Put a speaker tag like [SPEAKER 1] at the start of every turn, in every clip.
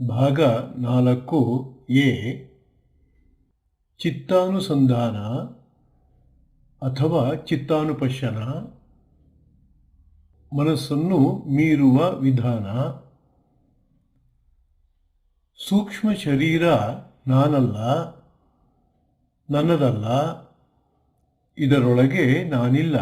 [SPEAKER 1] ಭಾಗ 4 ಎ ಚಿತ್ತಾನುಸಂಧಾನ ಅಥವಾ ಚಿತ್ತಾನುಪಶ್ಯನ, ಮನಸ್ಸನ್ನು ಮೀರುವ ವಿಧಾನ. ಸೂಕ್ಷ್ಮ ಶರೀರ ನಾನಲ್ಲ, ನನ್ನದಲ್ಲ, ಇದರೊಳಗೆ ನಾನಿಲ್ಲ.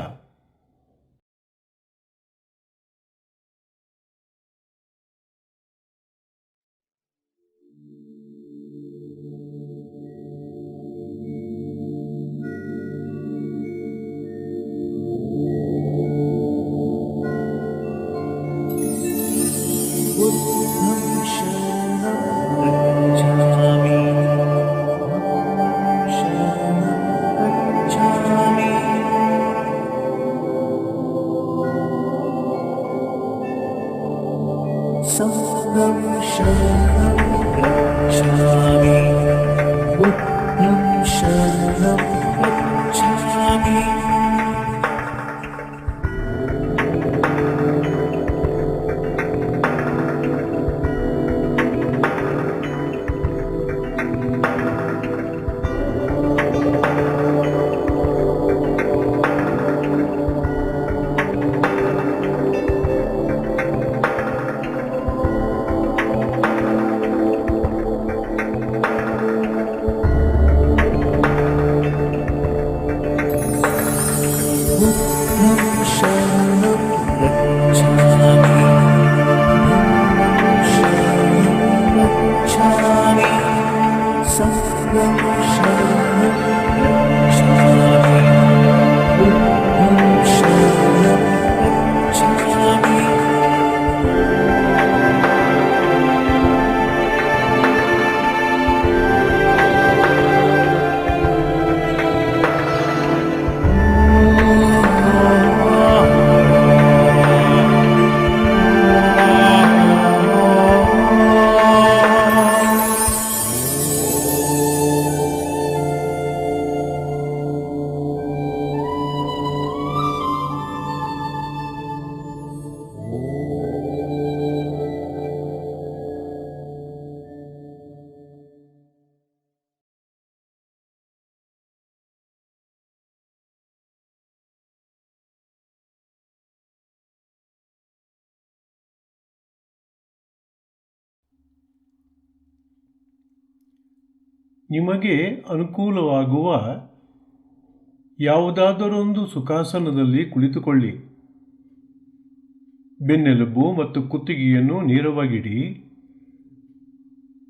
[SPEAKER 1] ನಿಮಗೆ ಅನುಕೂಲವಾಗುವ ಯಾವುದಾದರೊಂದು ಸುಖಾಸನದಲ್ಲಿ ಕುಳಿತುಕೊಳ್ಳಿ. ಬೆನ್ನೆಲುಬು ಮತ್ತು ಕುತ್ತಿಗೆಯನ್ನು ನೇರವಾಗಿಡಿ.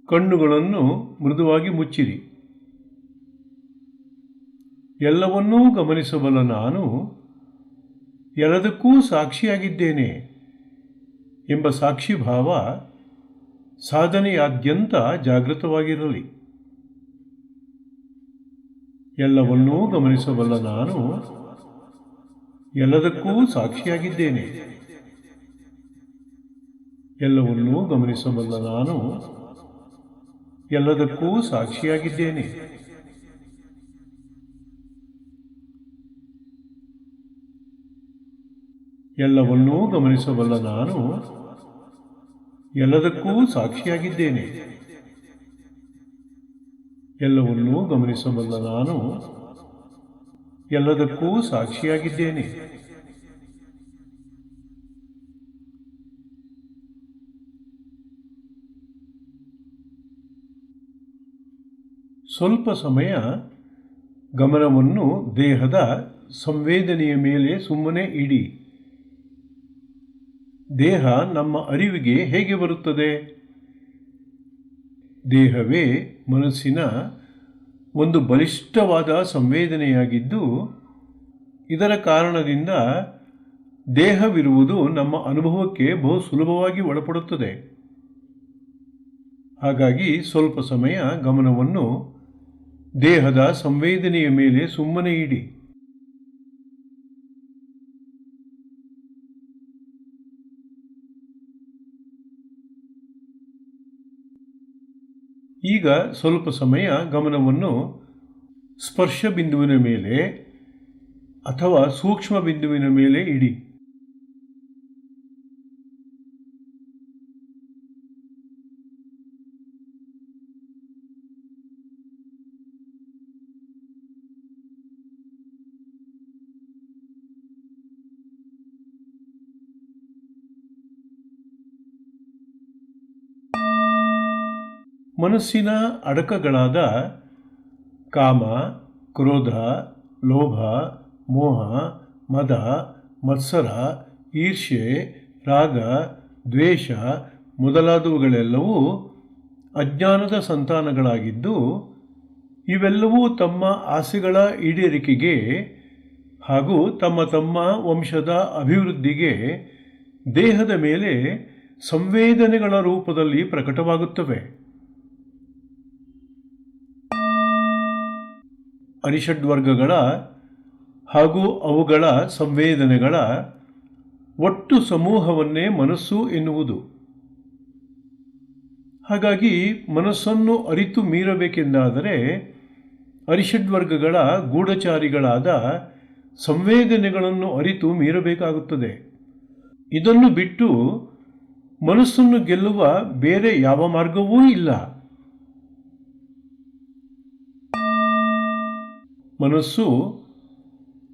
[SPEAKER 1] ಕಣ್ಣುಗಳನ್ನು ಮೃದುವಾಗಿ ಮುಚ್ಚಿರಿ. ಎಲ್ಲವನ್ನೂ ಗಮನಿಸಬಲ್ಲ ನಾನು ಎಲ್ಲದಕ್ಕೂ ಸಾಕ್ಷಿಯಾಗಿದ್ದೇನೆ ಎಂಬ ಸಾಕ್ಷಿಭಾವ ಸಾಧನೆಯಾದ್ಯಂತ ಜಾಗೃತವಾಗಿರಲಿ. ಎಲ್ಲವನ್ನೂ ಗಮನಿಸಬಲ್ಲ ನಾನು ಎಲ್ಲದಕ್ಕೂ ಸಾಕ್ಷಿಯಾಗಿದ್ದೇನೆ. ಎಲ್ಲವನ್ನೂ ಗಮನಿಸಬಲ್ಲ ನಾನು ಎಲ್ಲದಕ್ಕೂ ಸಾಕ್ಷಿಯಾಗಿದ್ದೇನೆ. ಎಲ್ಲವನ್ನೂ ಗಮನಿಸಬಲ್ಲ ನಾನು ಎಲ್ಲದಕ್ಕೂ ಸಾಕ್ಷಿಯಾಗಿದ್ದೇನೆ. ಎಲ್ಲವನ್ನೂ ಗಮನಿಸಬಲ್ಲ ನಾನು ಎಲ್ಲದಕ್ಕೂ ಸಾಕ್ಷಿಯಾಗಿದ್ದೇನೆ. ಸ್ವಲ್ಪ ಸಮಯ ಗಮನವನ್ನು ದೇಹದ ಸಂವೇದನೆಯ ಮೇಲೆ ಸುಮ್ಮನೆ ಇಡಿ. ದೇಹ ನಮ್ಮ ಅರಿವಿಗೆ ಹೇಗೆ ಬರುತ್ತದೆ? ದೇಹವೇ ಮನಸ್ಸಿನ ಒಂದು ಬಲಿಷ್ಠವಾದ ಸಂವೇದನೆಯಾಗಿದ್ದು, ಇದರ ಕಾರಣದಿಂದ ದೇಹವಿರುವುದು ನಮ್ಮ ಅನುಭವಕ್ಕೆ ಬಹು ಸುಲಭವಾಗಿ ಒಳಪಡುತ್ತದೆ. ಹಾಗಾಗಿ ಸ್ವಲ್ಪ ಸಮಯ ಗಮನವನ್ನು ದೇಹದ ಸಂವೇದನೆಯ ಮೇಲೆ ಸುಮ್ಮನೆ ಇಡಿ. ಈಗ ಸ್ವಲ್ಪ ಸಮಯ ಗಮನವನ್ನು ಸ್ಪರ್ಶ ಬಿಂದುವಿನ ಮೇಲೆ ಅಥವಾ ಸೂಕ್ಷ್ಮ ಬಿಂದುವಿನ ಮೇಲೆ ಇಡಿ. ಮನಸ್ಸಿನ ಅಡಕಗಳಾದ ಕಾಮ, ಕ್ರೋಧ, ಲೋಭ, ಮೋಹ, ಮದ, ಮತ್ಸರ, ಈರ್ಷ್ಯೆ, ರಾಗ, ದ್ವೇಷ ಮೊದಲಾದವುಗಳೆಲ್ಲವೂ ಅಜ್ಞಾನದ ಸಂತಾನಗಳಾಗಿದ್ದು, ಇವೆಲ್ಲವೂ ತಮ್ಮ ಆಸೆಗಳ ಈಡೇರಿಕೆಗೆ ಹಾಗೂ ತಮ್ಮ ತಮ್ಮ ವಂಶದ ಅಭಿವೃದ್ಧಿಗೆ ದೇಹದ ಮೇಲೆ ಸಂವೇದನೆಗಳ ರೂಪದಲ್ಲಿ ಪ್ರಕಟವಾಗುತ್ತವೆ. ಅರಿಷಡ್ವರ್ಗಗಳ ಹಾಗೂ ಅವುಗಳ ಸಂವೇದನೆಗಳ ಒಟ್ಟು ಸಮೂಹವನ್ನೇ ಮನಸ್ಸು ಎನ್ನುವುದು. ಹಾಗಾಗಿ ಮನಸ್ಸನ್ನು ಅರಿತು ಮೀರಬೇಕೆಂದಾದರೆ ಅರಿಷಡ್ವರ್ಗಗಳ ಗೂಢಚಾರಿಗಳಾದ ಸಂವೇದನೆಗಳನ್ನು ಅರಿತು ಮೀರಬೇಕಾಗುತ್ತದೆ. ಇದನ್ನು ಬಿಟ್ಟು ಮನಸ್ಸನ್ನು ಗೆಲ್ಲುವ ಬೇರೆ ಯಾವ ಮಾರ್ಗವೂ ಇಲ್ಲ. ಮನಸ್ಸು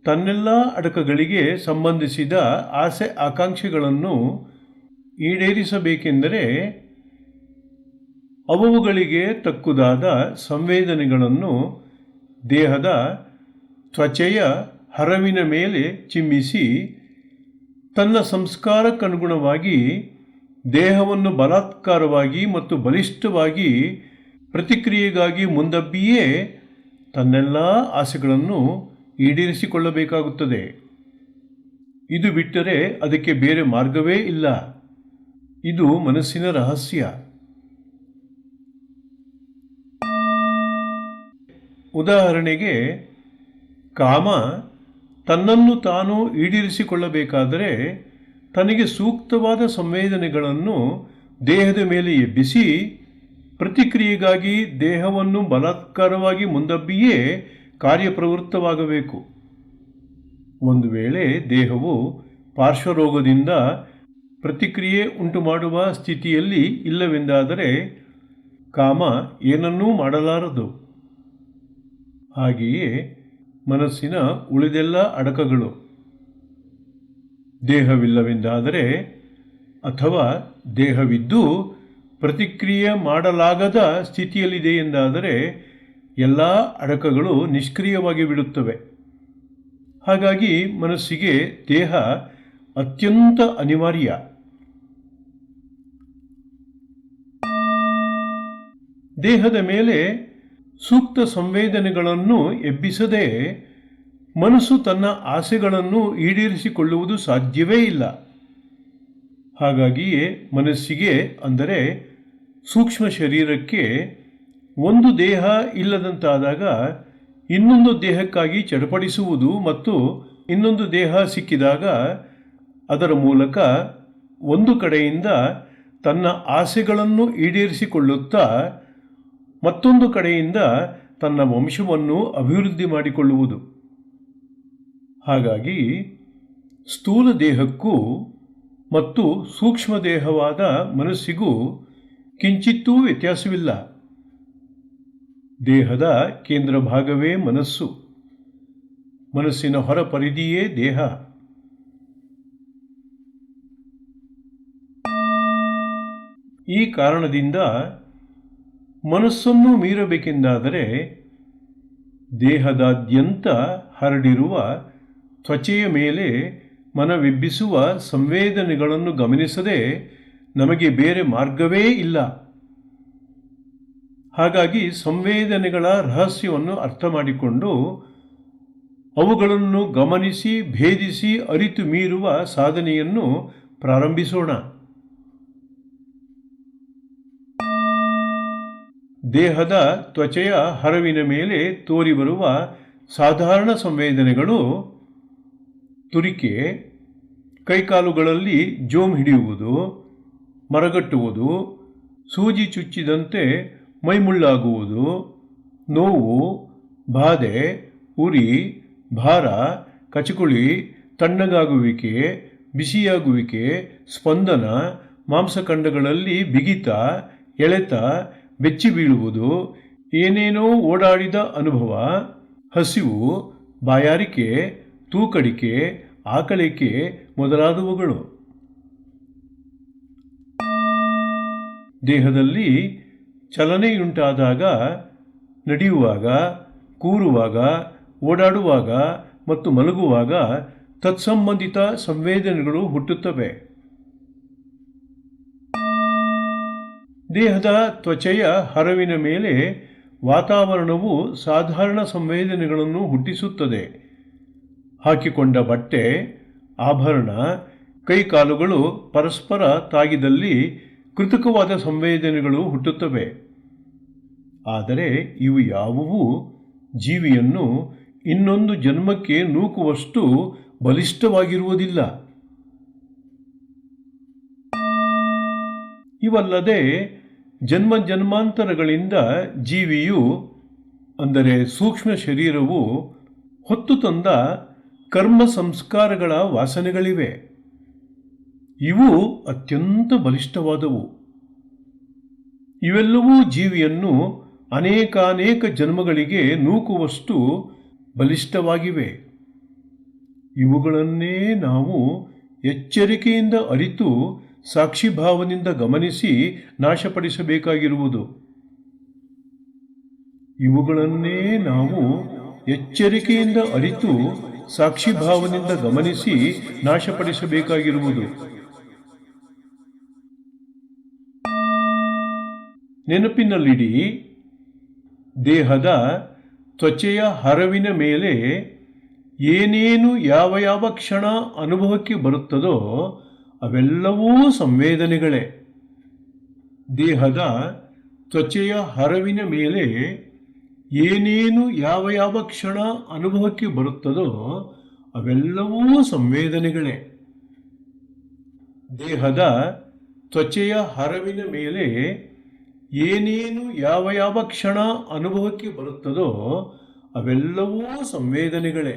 [SPEAKER 1] ತನ್ನೆಲ್ಲ ಅಡಕಗಳಿಗೆ ಸಂಬಂಧಿಸಿದ ಆಸೆ ಆಕಾಂಕ್ಷೆಗಳನ್ನು ಈಡೇರಿಸಬೇಕೆಂದರೆ ಅವುಗಳಿಗೆ ತಕ್ಕುದಾದ ಸಂವೇದನೆಗಳನ್ನು ದೇಹದ ತ್ವಚೆಯ ಹರವಿನ ಮೇಲೆ ಚಿಮ್ಮಿಸಿ ತನ್ನ ಸಂಸ್ಕಾರಕ್ಕನುಗುಣವಾಗಿ ದೇಹವನ್ನು ಬಲಾತ್ಕಾರವಾಗಿ ಮತ್ತು ಬಲಿಷ್ಠವಾಗಿ ಪ್ರತಿಕ್ರಿಯೆಗಾಗಿ ಮುಂದಬ್ಬಿಯೇ ತನ್ನೆಲ್ಲ ಆಸೆಗಳನ್ನು ಈಡೇರಿಸಿಕೊಳ್ಳಬೇಕಾಗುತ್ತದೆ. ಇದು ಬಿಟ್ಟರೆ ಅದಕ್ಕೆ ಬೇರೆ ಮಾರ್ಗವೇ ಇಲ್ಲ. ಇದು ಮನಸ್ಸಿನ ರಹಸ್ಯ. ಉದಾಹರಣೆಗೆ, ಕಾಮ ತನ್ನನ್ನು ತಾನು ಈಡೇರಿಸಿಕೊಳ್ಳಬೇಕಾದರೆ ತನಗೆ ಸೂಕ್ತವಾದ ಸಂವೇದನೆಗಳನ್ನು ದೇಹದ ಮೇಲೆ ಎಬ್ಬಿಸಿ ಪ್ರತಿಕ್ರಿಯೆಗಾಗಿ ದೇಹವನ್ನು ಬಲಾತ್ಕಾರವಾಗಿ ಮುಂದಬ್ಬಿಯೇ ಕಾರ್ಯಪ್ರವೃತ್ತವಾಗಬೇಕು. ಒಂದು ವೇಳೆ ದೇಹವು ಪಾರ್ಶ್ವರೋಗದಿಂದ ಪ್ರತಿಕ್ರಿಯೆ ಉಂಟುಮಾಡುವ ಸ್ಥಿತಿಯಲ್ಲಿ ಇಲ್ಲವೆಂದಾದರೆ ಕಾಮ ಏನನ್ನೂ ಮಾಡಲಾರದು. ಹಾಗೆಯೇ ಮನಸ್ಸಿನ ಉಳಿದೆಲ್ಲ ಅಡಕಗಳು ದೇಹವಿಲ್ಲವೆಂದಾದರೆ ಅಥವಾ ದೇಹವಿದ್ದು ಪ್ರತಿಕ್ರಿಯೆ ಮಾಡಲಾಗದ ಸ್ಥಿತಿಯಲ್ಲಿದೆ ಎಂದಾದರೆ ಎಲ್ಲ ಅಡಕಗಳು ನಿಷ್ಕ್ರಿಯವಾಗಿ ಬಿಡುತ್ತವೆ. ಹಾಗಾಗಿ ಮನಸ್ಸಿಗೆ ದೇಹ ಅತ್ಯಂತ ಅನಿವಾರ್ಯ. ದೇಹದ ಮೇಲೆ ಸೂಕ್ತ ಸಂವೇದನೆಗಳನ್ನು ಎಬ್ಬಿಸದೆ ಮನಸ್ಸು ತನ್ನ ಆಸೆಗಳನ್ನು ಈಡೇರಿಸಿಕೊಳ್ಳುವುದು ಸಾಧ್ಯವೇ ಇಲ್ಲ. ಹಾಗಾಗಿಯೇ ಮನಸ್ಸಿಗೆ, ಅಂದರೆ ಸೂಕ್ಷ್ಮ ಶರೀರಕ್ಕೆ, ಒಂದು ದೇಹ ಇಲ್ಲದಂತಾದಾಗ ಇನ್ನೊಂದು ದೇಹಕ್ಕಾಗಿ ಚಡಪಡಿಸುವುದು ಮತ್ತು ಇನ್ನೊಂದು ದೇಹ ಸಿಕ್ಕಿದಾಗ ಅದರ ಮೂಲಕ ಒಂದು ಕಡೆಯಿಂದ ತನ್ನ ಆಸೆಗಳನ್ನು ಈಡೇರಿಸಿಕೊಳ್ಳುತ್ತಾ ಮತ್ತೊಂದು ಕಡೆಯಿಂದ ತನ್ನ ವಂಶವನ್ನು ಅಭಿವೃದ್ಧಿ ಮಾಡಿಕೊಳ್ಳುವುದು. ಹಾಗಾಗಿ ಸ್ಥೂಲ ದೇಹಕ್ಕೂ ಮತ್ತು ಸೂಕ್ಷ್ಮ ದೇಹವಾದ ಮನಸ್ಸಿಗೂ ಕಿಂಚಿತ್ತೂ ವ್ಯತ್ಯಾಸವಿಲ್ಲ. ದೇಹದ ಕೇಂದ್ರ ಭಾಗವೇ ಮನಸ್ಸು, ಮನಸ್ಸಿನ ಹೊರ ಪರಿಧಿಯೇ ದೇಹ. ಈ ಕಾರಣದಿಂದ ಮನಸ್ಸನ್ನು ಮೀರಬೇಕೆಂದಾದರೆ ದೇಹದಾದ್ಯಂತ ಹರಡಿರುವ ತ್ವಚೆಯ ಮೇಲೆ ಮನವೆಬ್ಬಿಸುವ ಸಂವೇದನೆಗಳನ್ನು ಗಮನಿಸದೆ ನಮಗೆ ಬೇರೆ ಮಾರ್ಗವೇ ಇಲ್ಲ. ಹಾಗಾಗಿ ಸಂವೇದನೆಗಳ ರಹಸ್ಯವನ್ನು ಅರ್ಥ ಮಾಡಿಕೊಂಡು ಅವುಗಳನ್ನು ಗಮನಿಸಿ ಭೇದಿಸಿ ಅರಿತು ಮೀರುವ ಸಾಧನೆಯನ್ನು ಪ್ರಾರಂಭಿಸೋಣ. ದೇಹದ ತ್ವಚೆಯ ಹರವಿನ ಮೇಲೆ ತೋರಿಬರುವ ಸಾಧಾರಣ ಸಂವೇದನೆಗಳು ತುರಿಕೆ, ಕೈಕಾಲುಗಳಲ್ಲಿ ಜೋಮ್ ಹಿಡಿಯುವುದು, ಮರಗಟ್ಟುವುದು, ಸೂಜಿ ಚುಚ್ಚಿದಂತೆ ಮೈಮುಳ್ಳಾಗುವುದು, ನೋವು, ಬಾಧೆ, ಉರಿ, ಭಾರ, ಕಚಕುಳಿ, ತಣ್ಣಗಾಗುವಿಕೆ, ಬಿಸಿಯಾಗುವಿಕೆ, ಸ್ಪಂದನ, ಮಾಂಸಖಂಡಗಳಲ್ಲಿ ಬಿಗಿತ, ಎಳೆತ, ಬೆಚ್ಚಿ ಬೀಳುವುದು, ಏನೇನೋ ಓಡಾಡಿದ ಅನುಭವ, ಹಸಿವು, ಬಾಯಾರಿಕೆ, ತೂಕಡಿಕೆ, ಆಕಳಿಕೆ ಮೊದಲಾದವುಗಳು. ದೇಹದಲ್ಲಿ ಚಲನೆಯುಂಟಾದಾಗ, ನಡೆಯುವಾಗ, ಕೂರುವಾಗ, ಓಡಾಡುವಾಗ ಮತ್ತು ಮಲಗುವಾಗ ತತ್ಸಂಬಂಧಿತ ಸಂವೇದನೆಗಳು ಹುಟ್ಟುತ್ತವೆ. ದೇಹದ ತ್ವಚೆಯ ಹರವಿನ ಮೇಲೆ ವಾತಾವರಣವು ಸಾಧಾರಣ ಸಂವೇದನೆಗಳನ್ನು ಹುಟ್ಟಿಸುತ್ತದೆ. ಹಾಕಿಕೊಂಡ ಬಟ್ಟೆ, ಆಭರಣ, ಕೈಕಾಲುಗಳು ಪರಸ್ಪರ ತಾಗಿದಲ್ಲಿ ಕೃತಕವಾದ ಸಂವೇದನೆಗಳು ಹುಟ್ಟುತ್ತವೆ. ಆದರೆ ಇವು ಯಾವುವೂ ಜೀವಿಯನ್ನು ಇನ್ನೊಂದು ಜನ್ಮಕ್ಕೆ ನೂಕುವಷ್ಟು ಬಲಿಷ್ಠವಾಗಿರುವುದಿಲ್ಲ. ಇವಲ್ಲದೆ ಜನ್ಮ ಜನ್ಮಾಂತರಗಳಿಂದ ಜೀವಿಯು, ಅಂದರೆ ಸೂಕ್ಷ್ಮ ಶರೀರವು ಹೊತ್ತು ತಂದ ಕರ್ಮ ಸಂಸ್ಕಾರಗಳ ವಾಸನೆಗಳಿವೆ. ಇವು ಅತ್ಯಂತ ಬಲಿಷ್ಠವಾದವು. ಇವೆಲ್ಲವೂ ಜೀವಿಯನ್ನು ಅನೇಕಾನೇಕ ಜನ್ಮಗಳಿಗೆ ನೂಕುವಷ್ಟು ಬಲಿಷ್ಠವಾಗಿವೆ. ಇವುಗಳನ್ನೇ ನಾವು ಎಚ್ಚರಿಕೆಯಿಂದ ಅರಿತು ಸಾಕ್ಷಿಭಾವದಿಂದ ಗಮನಿಸಿ ನಾಶಪಡಿಸಬೇಕಾಗಿರುವುದು. ಇವುಗಳನ್ನೇ ನಾವು ಎಚ್ಚರಿಕೆಯಿಂದ ಅರಿತು ಸಾಕ್ಷಿಭಾವದಿಂದ ಗಮನಿಸಿ ನಾಶಪಡಿಸಬೇಕಾಗಿರುವುದು. ನೆನಪಿನಲ್ಲಿಡಿ, ದೇಹದ ತ್ವಚೆಯ ಹರವಿನ ಮೇಲೆ ಏನೇನು ಯಾವ ಯಾವ ಕ್ಷಣ ಅನುಭವಕ್ಕೆ ಬರುತ್ತದೋ ಅವೆಲ್ಲವೂ ಸಂವೇದನೆಗಳೇ. ದೇಹದ ತ್ವಚೆಯ ಹರವಿನ ಮೇಲೆ ಏನೇನು ಯಾವ ಯಾವ ಕ್ಷಣ ಅನುಭವಕ್ಕೆ ಬರುತ್ತದೋ ಅವೆಲ್ಲವೂ ಸಂವೇದನೆಗಳೇ. ದೇಹದ ತ್ವಚೆಯ ಹರವಿನ ಮೇಲೆ ಏನೇನು ಯಾವ ಯಾವ ಕ್ಷಣ ಅನುಭವಕ್ಕೆ ಬರುತ್ತದೋ ಅವೆಲ್ಲವೂ ಸಂವೇದನೆಗಳೇ.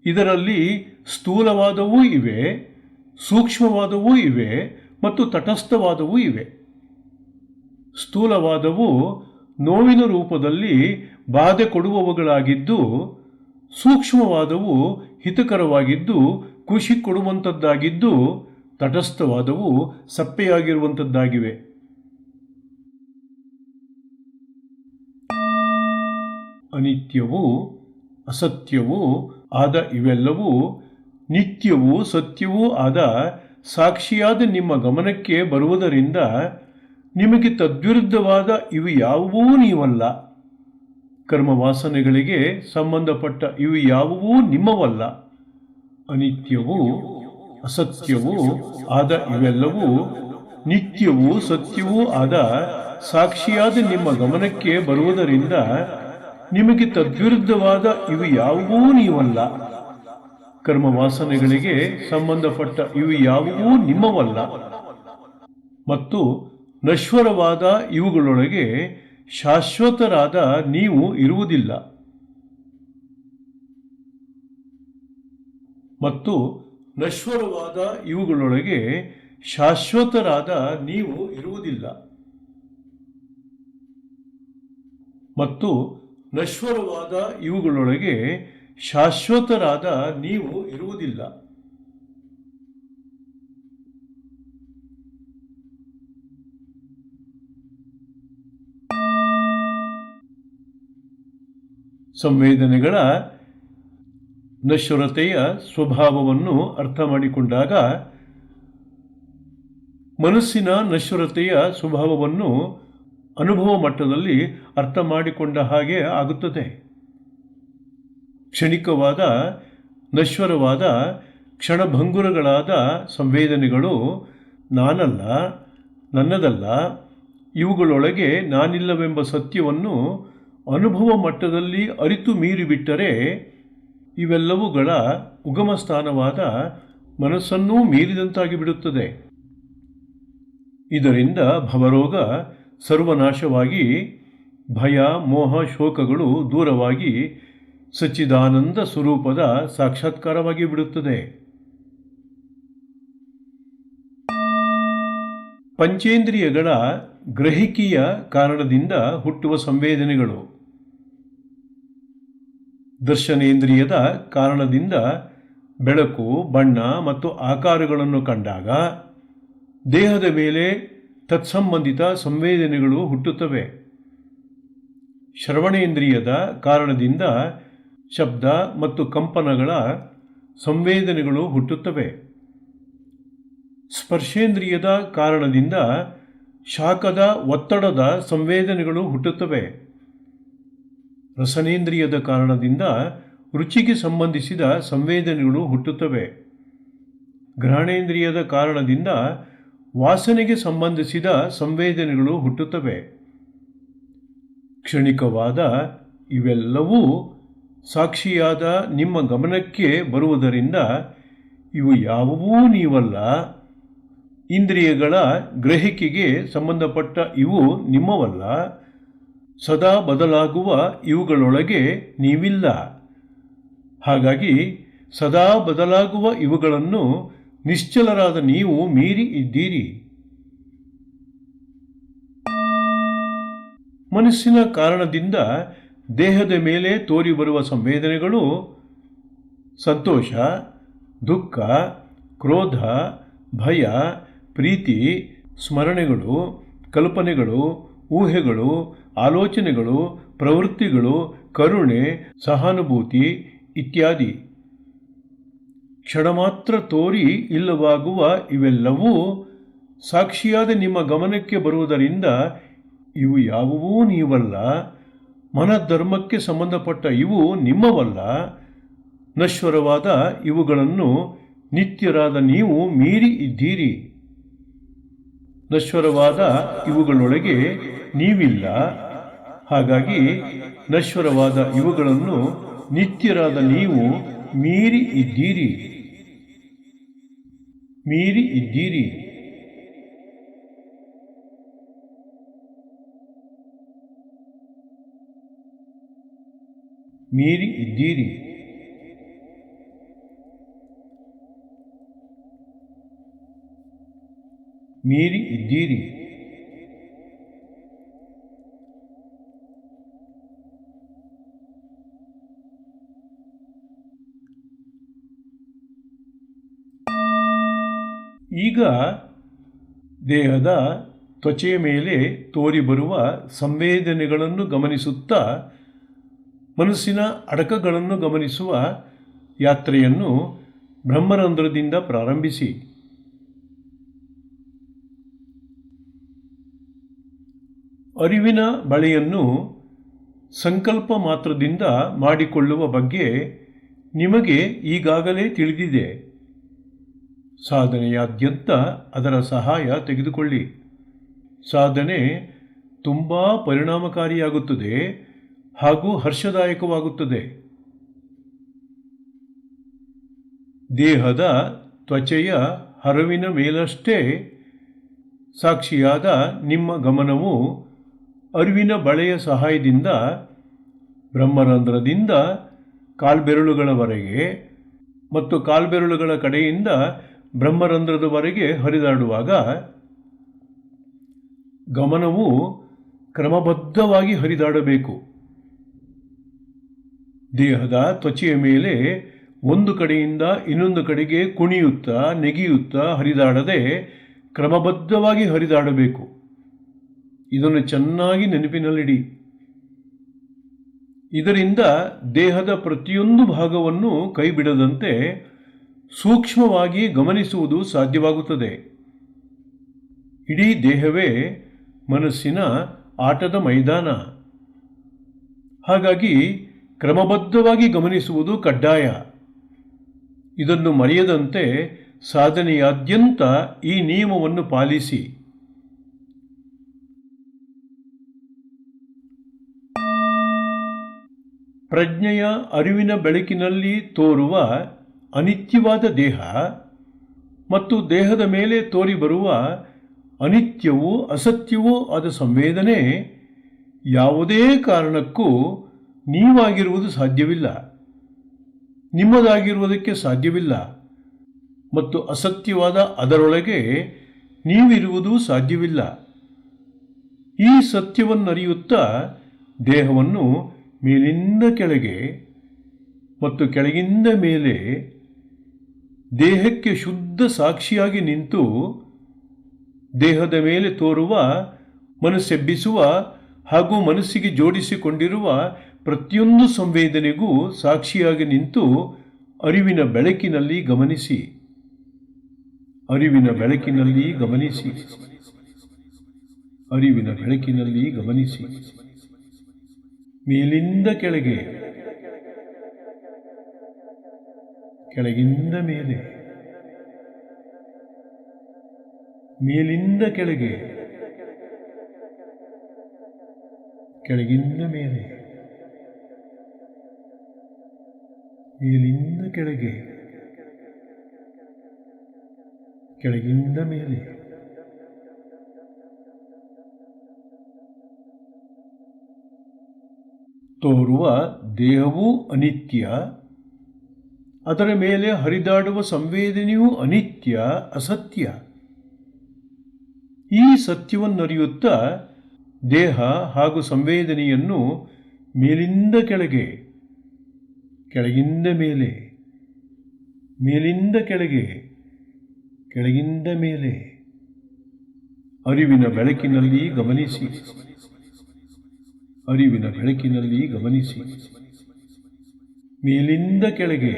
[SPEAKER 1] ಇದರಲ್ಲಿ ಸ್ಥೂಲವಾದವೂ ಇವೆ, ಸೂಕ್ಷ್ಮವಾದವೂ ಇವೆ ಮತ್ತು ತಟಸ್ಥವಾದವೂ ಇವೆ. ಸ್ಥೂಲವಾದವು ನೋವಿನ ರೂಪದಲ್ಲಿ ಬಾಧೆ ಕೊಡುವವುಗಳಾಗಿದ್ದು, ಸೂಕ್ಷ್ಮವಾದವು ಹಿತಕರವಾಗಿದ್ದು ಖುಷಿ ಕೊಡುವಂಥದ್ದಾಗಿದ್ದು, ತಟಸ್ಥವಾದವು ಸಪ್ಪೆಯಾಗಿರುವಂಥದ್ದಾಗಿವೆ. ಅನಿತ್ಯವೂ ಅಸತ್ಯವೂ ಆದ ಇವೆಲ್ಲವೂ ನಿತ್ಯವೂ ಸತ್ಯವೂ ಆದ ಸಾಕ್ಷಿಯಾದ ನಿಮ್ಮ ಗಮನಕ್ಕೆ ಬರುವುದರಿಂದ ನಿಮಗೆ ತದ್ವಿರುದ್ಧವಾದ ಇವು ಯಾವುವೂ ನೀವಲ್ಲ. ಕರ್ಮವಾಸನೆಗಳಿಗೆ ಸಂಬಂಧಪಟ್ಟ ಇವು ಯಾವುವೂ ನಿಮ್ಮವಲ್ಲ. ಅನಿತ್ಯವೂ ಅಸತ್ಯವೂ ಆದ ಇವೆಲ್ಲವೂ ನಿತ್ಯವೂ ಸತ್ಯವೂ ಆದ ಸಾಕ್ಷಿಯಾದ ನಿಮ್ಮ ಗಮನಕ್ಕೆ ಬರುವುದರಿಂದ ನಿಮಗೆ ತದ್ವಿರುದ್ಧವಾದ ಇವು ಯಾವುವೂ ನೀವಲ್ಲ. ಕರ್ಮವಾಸನೆಗಳಿಗೆ ಸಂಬಂಧಪಟ್ಟ ಇವು ಯಾವುವೂ ನಿಮ್ಮವಲ್ಲ ಮತ್ತು ನಶ್ವರವಾದ ಇವುಗಳೊಳಗೆ ಶಾಶ್ವತರಾದ ನೀವು ಇರುವುದಿಲ್ಲ. ಮತ್ತು ನಶ್ವರವಾದ ಇವುಗಳೊಳಗೆ ಶಾಶ್ವತರಾದ ನೀವು ಇರುವುದಿಲ್ಲ. ಮತ್ತು ನಶ್ವರವಾದ ಇವುಗಳೊಳಗೆ ಶಾಶ್ವತರಾದ ನೀವು ಇರುವುದಿಲ್ಲ. ಸಂವೇದನೆಗಳ ನಶ್ವರತೆಯ ಸ್ವಭಾವವನ್ನು ಅರ್ಥ ಮಾಡಿಕೊಂಡಾಗ ಮನಸ್ಸಿನ ನಶ್ವರತೆಯ ಸ್ವಭಾವವನ್ನು ಅನುಭವ ಮಟ್ಟದಲ್ಲಿ ಅರ್ಥ ಮಾಡಿಕೊಂಡ ಹಾಗೆ ಆಗುತ್ತದೆ. ಕ್ಷಣಿಕವಾದ ನಶ್ವರವಾದ ಕ್ಷಣಭಂಗುರಗಳಾದ ಸಂವೇದನೆಗಳು ನಾನಲ್ಲ, ನನ್ನದಲ್ಲ, ಇವುಗಳೊಳಗೆ ನಾನಿಲ್ಲವೆಂಬ ಸತ್ಯವನ್ನು ಅನುಭವ ಮಟ್ಟದಲ್ಲಿ ಅರಿತು ಮೀರಿಬಿಟ್ಟರೆ ಇವೆಲ್ಲವುಗಳ ಉಗಮ ಸ್ಥಾನವಾದ ಮನಸ್ಸನ್ನೂ ಮೀರಿದಂತಾಗಿ ಬಿಡುತ್ತದೆ. ಇದರಿಂದ ಭವರೋಗ ಸರ್ವನಾಶವಾಗಿ ಭಯ ಮೋಹ ಶೋಕಗಳು ದೂರವಾಗಿ ಸಚ್ಚಿದಾನಂದ ಸ್ವರೂಪದ ಸಾಕ್ಷಾತ್ಕಾರವಾಗಿ ಬಿಡುತ್ತದೆ. ಪಂಚೇಂದ್ರಿಯಗಳ ಗ್ರಹಿಕೆಯ ಕಾರಣದಿಂದ ಹುಟ್ಟುವ ಸಂವೇದನೆಗಳು, ದರ್ಶನೇಂದ್ರಿಯದ ಕಾರಣದಿಂದ ಬೆಳಕು, ಬಣ್ಣ ಮತ್ತು ಆಕಾರಗಳನ್ನು ಕಂಡಾಗ ದೇಹದ ಮೇಲೆ ತತ್ಸಂಬಂಧಿತ ಸಂವೇದನೆಗಳು ಹುಟ್ಟುತ್ತವೆ. ಶ್ರವಣೇಂದ್ರಿಯದ ಕಾರಣದಿಂದ ಶಬ್ದ ಮತ್ತು ಕಂಪನಗಳ ಸಂವೇದನೆಗಳು ಹುಟ್ಟುತ್ತವೆ. ಸ್ಪರ್ಶೇಂದ್ರಿಯದ ಕಾರಣದಿಂದ ಶಾಖದ ಒತ್ತಡದ ಸಂವೇದನೆಗಳು ಹುಟ್ಟುತ್ತವೆ. ರಸನೇಂದ್ರಿಯದ ಕಾರಣದಿಂದ ರುಚಿಗೆ ಸಂಬಂಧಿಸಿದ ಸಂವೇದನೆಗಳು ಹುಟ್ಟುತ್ತವೆ. ಘ್ರಾಣೇಂದ್ರಿಯದ ಕಾರಣದಿಂದ ವಾಸನೆಗೆ ಸಂಬಂಧಿಸಿದ ಸಂವೇದನೆಗಳು ಹುಟ್ಟುತ್ತವೆ. ಕ್ಷಣಿಕವಾದ ಇವೆಲ್ಲವೂ ಸಾಕ್ಷಿಯಾದ ನಿಮ್ಮ ಗಮನಕ್ಕೆ ಬರುವುದರಿಂದ ಇವು ಯಾವುವೂ ನೀವಲ್ಲ. ಇಂದ್ರಿಯಗಳ ಗ್ರಹಿಕೆಗೆ ಸಂಬಂಧಪಟ್ಟ ಇವು ನಿಮ್ಮವಲ್ಲ. ಸದಾ ಬದಲಾಗುವ ಇವುಗಳೊಳಗೆ ನೀವಿಲ್ಲ. ಹಾಗಾಗಿ ಸದಾ ಬದಲಾಗುವ ಇವುಗಳನ್ನು ನಿಶ್ಚಲರಾದ ನೀವು ಮೀರಿ ಇದ್ದೀರಿ. ಮನಸ್ಸಿನ ಕಾರಣದಿಂದ ದೇಹದ ಮೇಲೆ ತೋರಿಬರುವ ಸಂವೇದನೆಗಳು ಸಂತೋಷ, ದುಃಖ, ಕ್ರೋಧ, ಭಯ, ಪ್ರೀತಿ, ಸ್ಮರಣೆಗಳು, ಕಲ್ಪನೆಗಳು, ಊಹೆಗಳು, ಆಲೋಚನೆಗಳು, ಪ್ರವೃತ್ತಿಗಳು, ಕರುಣೆ, ಸಹಾನುಭೂತಿ ಇತ್ಯಾದಿ. ಕ್ಷಣ ಮಾತ್ರ ತೋರಿ ಇಲ್ಲವಾಗುವ ಇವೆಲ್ಲವೂ ಸಾಕ್ಷಿಯಾದ ನಿಮ್ಮ ಗಮನಕ್ಕೆ ಬರುವುದರಿಂದ ಇವು ಯಾವುವೂ ನೀವಲ್ಲ. ಮನಧರ್ಮಕ್ಕೆ ಸಂಬಂಧಪಟ್ಟ ಇವು ನಿಮ್ಮವಲ್ಲ. ನಶ್ವರವಾದ ಇವುಗಳನ್ನು ನಿತ್ಯರಾದ ನೀವು ಮೀರಿ ಇದ್ದೀರಿ. ನಶ್ವರವಾದ ಇವುಗಳೊಳಗೆ ನೀವಿಲ್ಲ. ಹಾಗಾಗಿ ನಶ್ವರವಾದ ಇವುಗಳನ್ನು ನಿತ್ಯರಾದ ನೀವು ಮೀರಿ ಇದ್ದೀರಿ. ಮೀರಿ ಇದ್ದೀರಿ. ಮೀರಿ ಇದ್ದೀರಿ. ಮೀರಿ ಇದ್ದೀರಿ. ಈಗ ದೇಹದ ತ್ವಚೆಯ ಮೇಲೆ ತೋರಿಬರುವ ಸಂವೇದನೆಗಳನ್ನು ಗಮನಿಸುತ್ತಾ ಮನಸ್ಸಿನ ಅಡಕಗಳನ್ನು ಗಮನಿಸುವ ಯಾತ್ರೆಯನ್ನು ಬ್ರಹ್ಮರಂಧ್ರದಿಂದ ಪ್ರಾರಂಭಿಸಿ. ಅರಿವಿನ ಬಳೆಯನ್ನು ಸಂಕಲ್ಪ ಮಾತ್ರದಿಂದ ಮಾಡಿಕೊಳ್ಳುವ ಬಗ್ಗೆ ನಿಮಗೆ ಈಗಾಗಲೇ ತಿಳಿದಿದೆ. ಸಾಧನೆಯಾದ್ಯಂತ ಅದರ ಸಹಾಯ ತೆಗೆದುಕೊಳ್ಳಿ. ಸಾಧನೆ ತುಂಬ ಪರಿಣಾಮಕಾರಿಯಾಗುತ್ತದೆ ಹಾಗೂ ಹರ್ಷದಾಯಕವಾಗುತ್ತದೆ. ದೇಹದ ತ್ವಚೆಯ ಹರವಿನ ಮೇಲಷ್ಟೇ ಸಾಕ್ಷಿಯಾದ ನಿಮ್ಮ ಗಮನವು ಅರಿವಿನ ಬಳೆಯ ಸಹಾಯದಿಂದ ಬ್ರಹ್ಮರಂಧ್ರದಿಂದ ಕಾಲ್ಬೆರಳುಗಳವರೆಗೆ ಮತ್ತು ಕಾಲ್ಬೆರಳುಗಳ ಕಡೆಯಿಂದ ಬ್ರಹ್ಮರಂಧ್ರದವರೆಗೆ ಹರಿದಾಡುವಾಗ ಗಮನವು ಕ್ರಮಬದ್ಧವಾಗಿ ಹರಿದಾಡಬೇಕು. ದೇಹದ ತ್ವಚೆಯ ಮೇಲೆ ಒಂದು ಕಡೆಯಿಂದ ಇನ್ನೊಂದು ಕಡೆಗೆ ಕುಣಿಯುತ್ತಾ ನೆಗೆಯುತ್ತಾ ಹರಿದಾಡದೆ ಕ್ರಮಬದ್ಧವಾಗಿ ಹರಿದಾಡಬೇಕು. ಇದನ್ನು ಚೆನ್ನಾಗಿ ನೆನಪಿನಲ್ಲಿಡಿ. ಇದರಿಂದ ದೇಹದ ಪ್ರತಿಯೊಂದು ಭಾಗವನ್ನು ಕೈಬಿಡದಂತೆ ಸೂಕ್ಷ್ಮವಾಗಿ ಗಮನಿಸುವುದು ಸಾಧ್ಯವಾಗುತ್ತದೆ. ಇಡೀ ದೇಹವೇ ಮನಸ್ಸಿನ ಆಟದ ಮೈದಾನ. ಹಾಗಾಗಿ ಕ್ರಮಬದ್ಧವಾಗಿ ಗಮನಿಸುವುದು ಕಡ್ಡಾಯ. ಇದನ್ನು ಮರೆಯದಂತೆ ಸಾಧನೆಯಾದ್ಯಂತ ಈ ನಿಯಮವನ್ನು ಪಾಲಿಸಿ. ಪ್ರಜ್ಞೆಯ ಅರಿವಿನ ಬೆಳಕಿನಲ್ಲಿ ತೋರುವ ಅನಿತ್ಯವಾದ ದೇಹ ಮತ್ತು ದೇಹದ ಮೇಲೆ ತೋರಿಬರುವ ಅನಿತ್ಯವೂ ಅಸತ್ಯವೂ ಆದ ಸಂವೇದನೆ ಯಾವುದೇ ಕಾರಣಕ್ಕೂ ನೀವಾಗಿರುವುದು ಸಾಧ್ಯವಿಲ್ಲ, ನಿಮ್ಮದಾಗಿರುವುದಕ್ಕೆ ಸಾಧ್ಯವಿಲ್ಲ ಮತ್ತು ಅಸತ್ಯವಾದ ಅದರೊಳಗೆ ನೀವಿರುವುದು ಸಾಧ್ಯವಿಲ್ಲ. ಈ ಸತ್ಯವನ್ನರಿಯುತ್ತಾ ದೇಹವನ್ನು ಮೇಲಿಂದ ಕೆಳಗೆ ಮತ್ತು ಕೆಳಗಿಂದ ಮೇಲೆ ದೇಹಕ್ಕೆ ಶುದ್ಧ ಸಾಕ್ಷಿಯಾಗಿ ನಿಂತು ದೇಹದ ಮೇಲೆ ತೋರುವ, ಮನಸ್ಸೆಬ್ಬಿಸುವ ಹಾಗೂ ಮನಸ್ಸಿಗೆ ಜೋಡಿಸಿಕೊಂಡಿರುವ ಪ್ರತಿಯೊಂದು ಸಂವೇದನೆಗೂ ಸಾಕ್ಷಿಯಾಗಿ ನಿಂತು ಅರಿವಿನ ಬೆಳಕಿನಲ್ಲಿ ಗಮನಿಸಿ. ಅರಿವಿನ ಬೆಳಕಿನಲ್ಲಿ ಗಮನಿಸಿ. ಅರಿವಿನ ಬೆಳಕಿನಲ್ಲಿ ಗಮನಿಸಿ. ಮೇಲಿಂದ ಕೆಳಗೆ, ಕೆಳಗಿಂದ ಮೇಲೆ, ಮೇಲಿಂದ ಕೆಳಗೆ, ಕೆಳಗಿಂದ ಮೇಲೆ, ಮೇಲಿಂದ ಕೆಳಗೆ, ಕೆಳಗಿಂದ ಮೇಲೆ. ತೋರುವ ದೇಹವೂ ಅನಿತ್ಯ, ಅದರ ಮೇಲೆ ಹರಿದಾಡುವ ಸಂವೇದನೆಯೂ ಅನಿತ್ಯ, ಅಸತ್ಯ. ಈ ಸತ್ಯವನ್ನರಿಯುತ್ತಾ ದೇಹ ಹಾಗೂ ಸಂವೇದನೆಯನ್ನು ಮೇಲಿಂದ ಕೆಳಗೆ, ಕೆಳಗಿಂದ ಮೇಲೆ, ಮೇಲಿಂದ ಕೆಳಗೆ, ಕೆಳಗಿಂದ ಮೇಲೆ ಅರಿವಿನ ಬೆಳಕಿನಲ್ಲಿ ಗಮನಿಸಿ. ಅರಿವಿನ ಬೆಳಕಿನಲ್ಲಿ ಗಮನಿಸಿ. ಮೇಲಿಂದ ಕೆಳಗೆ,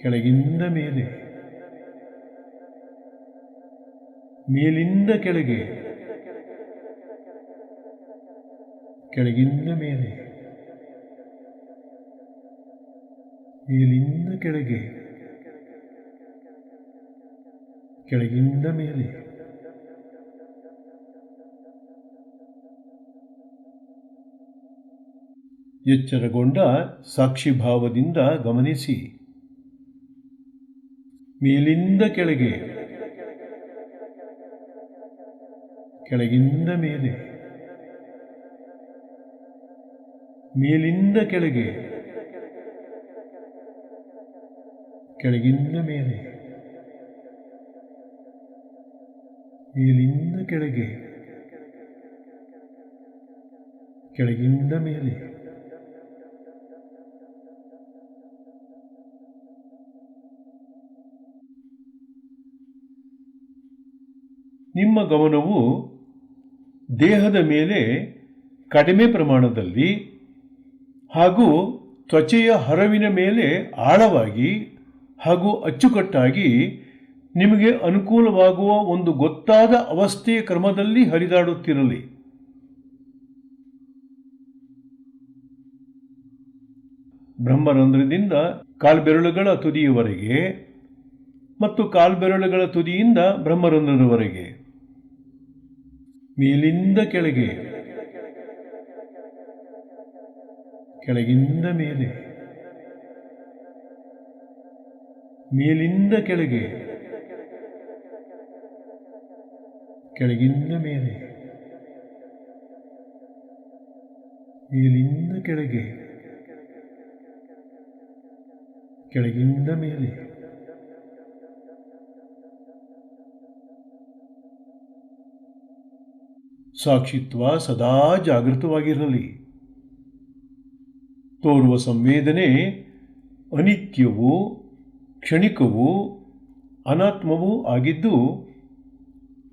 [SPEAKER 1] ಕೆಳಗಿಂದ ಮೇಲೆ, ಮೇಲಿಂದ ಕೆಳಗೆ, ಕೆಳಗಿಂದ ಮೇಲೆ, ಮೇಲಿಂದ ಕೆಳಗೆ, ಕೆಳಗಿಂದ ಮೇಲೆ. ಎಚ್ಚರಗೊಂಡ ಸಾಕ್ಷಿಭಾವದಿಂದ ಗಮನಿಸಿ. ಮೇಲಿಂದ ಕೆಳಗೆ, ಕೆಳಗಿಂದ ಮೇಲೆ, ಮೇಲಿಂದ ಕೆಳಗೆ, ಕೆಳಗಿಂದ ಮೇಲೆ, ಮೇಲಿಂದ ಕೆಳಗೆ, ಕೆಳಗಿಂದ ಮೇಲೆ. ನಿಮ್ಮ ಗಮನವು ದೇಹದ ಮೇಲೆ ಕಡಿಮೆ ಪ್ರಮಾಣದಲ್ಲಿ ಹಾಗೂ ತ್ವಚೆಯ ಹರವಿನ ಮೇಲೆ ಆಳವಾಗಿ ಹಾಗೂ ಅಚ್ಚುಕಟ್ಟಾಗಿ ನಿಮಗೆ ಅನುಕೂಲವಾಗುವ ಒಂದು ಗೊತ್ತಾದ ಅವಸ್ಥೆಯ ಕ್ರಮದಲ್ಲಿ ಹರಿದಾಡುತ್ತಿರಲಿ. ಬ್ರಹ್ಮರಂಧ್ರದಿಂದ ಕಾಲ್ಬೆರಳುಗಳ ತುದಿಯವರೆಗೆ ಮತ್ತು ಕಾಲ್ಬೆರಳುಗಳ ತುದಿಯಿಂದ ಬ್ರಹ್ಮರಂಧ್ರದವರೆಗೆ, ಮೇಲಿಂದ ಕೆಳಗೆ, ಕೆಳಗಿಂದ ಮೇಲೆ, ಮೇಲಿಂದ ಕೆಳಗೆ, ಕೆಳಗಿಂದ ಮೇಲೆ, ಮೇಲಿಂದ ಕೆಳಗೆ, ಕೆಳಗಿಂದ ಮೇಲೆ. ಸಾಕ್ಷಿತ್ವ ಸದಾ ಜಾಗೃತವಾಗಿರಲಿ. ತೋರುವ ಸಂವೇದನೆ ಅನಿತ್ಯವೂ ಕ್ಷಣಿಕವೂ ಅನಾತ್ಮವೂ ಆಗಿದ್ದು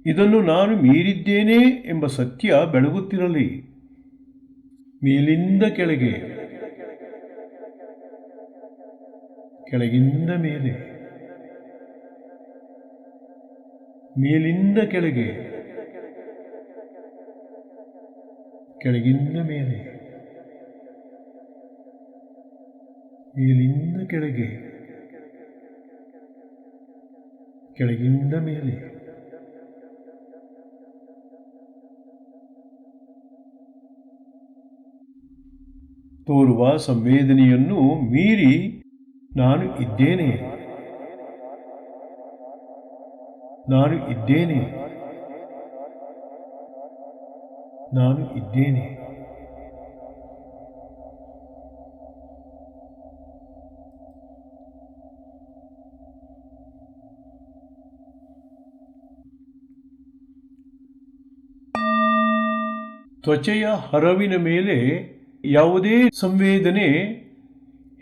[SPEAKER 1] ಇದನ್ನು ನಾನು ಮೀರಿದ್ದೇನೆ ಎಂಬ ಸತ್ಯ ಬೆಳಗುತ್ತಿರಲಿ. ಮೇಲಿಂದ ಕೆಳಗೆ, ಕೆಳಗಿಂದ ಮೇಲೆ, ಮೇಲಿಂದ ಕೆಳಗೆ, ಕೆಳಗಿಂದ ಮೇಲೆ, ಮೇಲಿಂದ ಕೆಳಗೆ, ಕೆಳಗಿಂದ ಮೇಲೆ. ತೋರುವ ಸಂವೇದನೆಯನ್ನು ಮೀರಿ ನಾನು ಇದ್ದೇನೆ, ನಾನು ಇದ್ದೇನೆ, ನಾನು ಇದ್ದೇನೆ. ತ್ವಚೆಯ ಹರವಿನ ಮೇಲೆ ಯಾವುದೇ ಸಂವೇದನೆ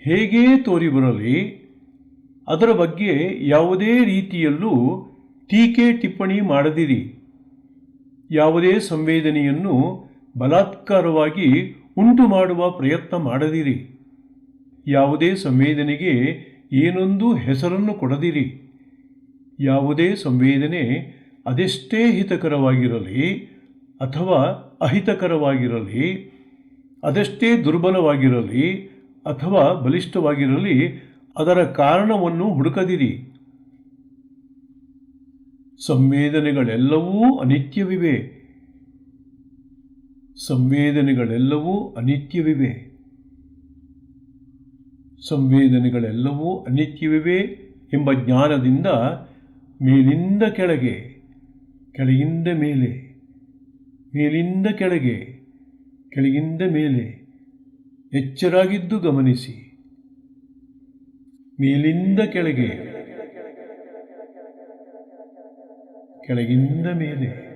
[SPEAKER 1] ಹೇಗೇ ತೋರಿಬರಲಿ ಅದರ ಬಗ್ಗೆ ಯಾವುದೇ ರೀತಿಯಲ್ಲೂ ಟೀಕೆ ಟಿಪ್ಪಣಿ ಮಾಡದಿರಿ. ಯಾವುದೇ ಸಂವೇದನೆಯನ್ನು ಬಲಾತ್ಕಾರವಾಗಿ ಉಂಟು ಮಾಡುವ ಪ್ರಯತ್ನ ಮಾಡದಿರಿ. ಯಾವುದೇ ಸಂವೇದನೆಗೆ ಏನೊಂದು ಹೆಸರನ್ನು ಕೊಡದಿರಿ. ಯಾವುದೇ ಸಂವೇದನೆ ಅದೆಷ್ಟೇ ಹಿತಕರವಾಗಿರಲಿ ಅಥವಾ ಅಹಿತಕರವಾಗಿರಲಿ, ಅದೆಷ್ಟೇ ದುರ್ಬಲವಾಗಿರಲಿ ಅಥವಾ ಬಲಿಷ್ಠವಾಗಿರಲಿ, ಅದರ ಕಾರಣವನ್ನು ಹುಡುಕದಿರಿ. ಸಂವೇದನೆಗಳೆಲ್ಲವೂ ಅನಿತ್ಯವಿವೆ. ಸಂವೇದನೆಗಳೆಲ್ಲವೂ ಅನಿತ್ಯವಿವೆ. ಸಂವೇದನೆಗಳೆಲ್ಲವೂ ಅನಿತ್ಯವಿವೆ ಎಂಬ ಜ್ಞಾನದಿಂದ ಮೇಲಿಂದ ಕೆಳಗೆ, ಕೆಳಗಿಂದ ಮೇಲೆ, ಮೇಲಿಂದ ಕೆಳಗೆ, ಕೆಳಗಿಂದ ಮೇಲೆ ಎಚ್ಚರಾಗಿದ್ದು ಗಮನಿಸಿ. ಮೇಲಿಂದ ಕೆಳಗೆ, ಕೆಳಗಿಂದ ಮೇಲೆ,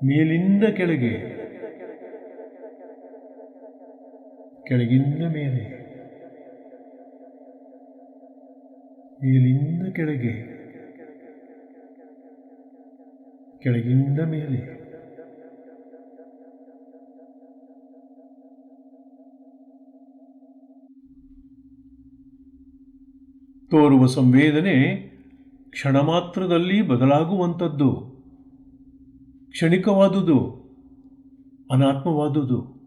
[SPEAKER 1] ಮೇಲಿಂದ ಕೆಳಗೆ, ಕೆಳಗಿಂದ ಮೇಲೆ, ಮೇಲಿಂದ ಕೆಳಗೆ, ಕೆಳಗಿಂದ ಮೇಲೆ. ತೋರುವ ಸಂವೇದನೆ ಕ್ಷಣ ಮಾತ್ರದಲ್ಲಿ ಬದಲಾಗುವಂಥದ್ದು, ಕ್ಷಣಿಕವಾದುದು, ಅನಾತ್ಮವಾದುದು.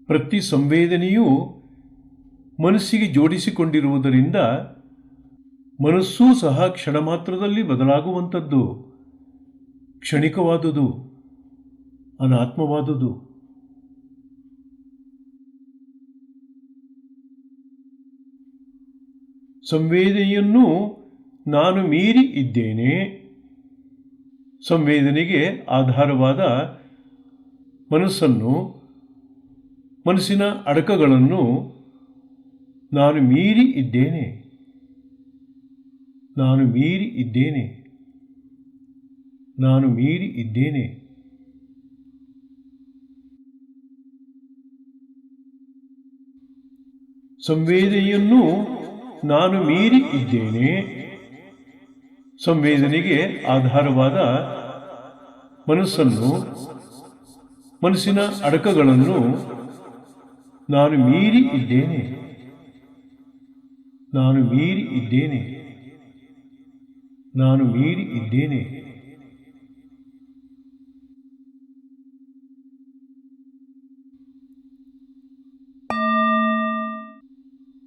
[SPEAKER 1] ಪ್ರತಿ ಸಂವೇದನೆಯೂ ಮನಸ್ಸಿಗೆ ಜೋಡಿಸಿಕೊಂಡಿರುವುದರಿಂದ ಮನಸ್ಸೂ ಸಹ ಕ್ಷಣ ಮಾತ್ರದಲ್ಲಿ ಬದಲಾಗುವಂಥದ್ದು, ಕ್ಷಣಿಕವಾದುದು, ಅನಾತ್ಮವಾದುದು. ಸಂವೇದನೆಯನ್ನು ನಾನು ಮೀರಿ ಇದ್ದೇನೆ. ಸಂವೇದನೆಗೆ ಆಧಾರವಾದ ಮನಸ್ಸನ್ನು, ಮನಸ್ಸಿನ ಅಡಕಗಳನ್ನು ನಾನು ಮೀರಿ ಇದ್ದೇನೆ. ನಾನು ಮೀರಿ ಇದ್ದೇನೆ. ನಾನು ಮೀರಿ ಇದ್ದೇನೆ. ಸಂವೇದನೆಯನ್ನು ನಾನು ಮೀರಿ ಇದ್ದೇನೆ. ಸಂವೇದನೆಗೆ ಆಧಾರವಾದ ಮನಸ್ಸನ್ನು, ಮನಸ್ಸಿನ ಅಡಕಗಳನ್ನು ನಾನು ಮೀರಿ ಇದ್ದೇನೆ. ನಾನು ಮೀರಿ ಇದ್ದೇನೆ. ನಾನು ಮೀರಿ ಇದ್ದೇನೆ.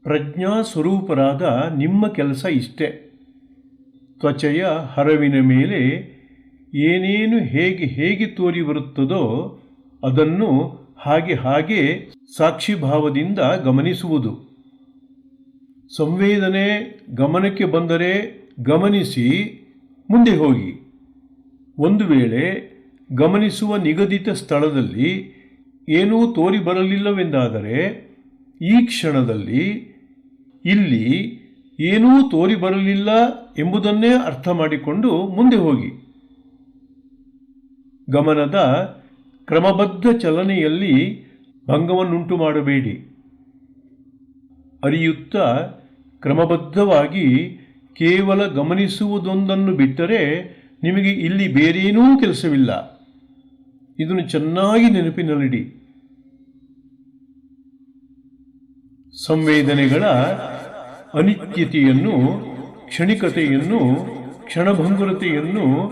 [SPEAKER 1] ಪ್ರಜ್ಞಾ ಸ್ವರೂಪರಾದ ನಿಮ್ಮ ಕೆಲಸ ಇಷ್ಟೇ. ತ್ವಚೆಯ ಹರವಿನ ಮೇಲೆ ಏನೇನು ಹೇಗೆ ಹೇಗೆ ತೋರಿ ಬರುತ್ತದೋ ಅದನ್ನು ಹಾಗೆ ಹಾಗೆ ಸಾಕ್ಷಿಭಾವದಿಂದ ಗಮನಿಸುವುದು. ಸಂವೇದನೆ ಗಮನಕ್ಕೆ ಬಂದರೆ ಗಮನಿಸಿ ಮುಂದೆ ಹೋಗಿ. ಒಂದು ವೇಳೆ ಗಮನಿಸುವ ನಿಗದಿತ ಸ್ಥಳದಲ್ಲಿ ಏನೂ ತೋರಿ ಬರಲಿಲ್ಲವೆಂದಾದರೆ ಈ ಕ್ಷಣದಲ್ಲಿ ಇಲ್ಲಿ ಏನೂ ತೋರಿ ಬರಲಿಲ್ಲ ಎಂಬುದನ್ನೇ ಅರ್ಥ ಮಾಡಿಕೊಂಡು ಮುಂದೆ ಹೋಗಿ. ಗಮನದ ಕ್ರಮಬದ್ಧ ಚಲನೆಯಲ್ಲಿ ಭಂಗವನ್ನುಂಟು ಮಾಡಬೇಡಿ. ಅರಿಯುತ್ತಾ ಕ್ರಮಬದ್ಧವಾಗಿ ಕೇವಲ ಗಮನಿಸುವುದೊಂದನ್ನು ಬಿಟ್ಟರೆ ನಿಮಗೆ ಇಲ್ಲಿ ಬೇರೇನೂ ಕೆಲಸವಿಲ್ಲ. ಇದನ್ನು ಚೆನ್ನಾಗಿ ನೆನಪಿನಲ್ಲಿಡಿ. ಸಂವೇದನೆಗಳ ಅನಿತ್ಯತೆಯನ್ನು, ಕ್ಷಣಿಕತೆಯನ್ನು, ಕ್ಷಣಭಂಗುರತೆಯನ್ನು,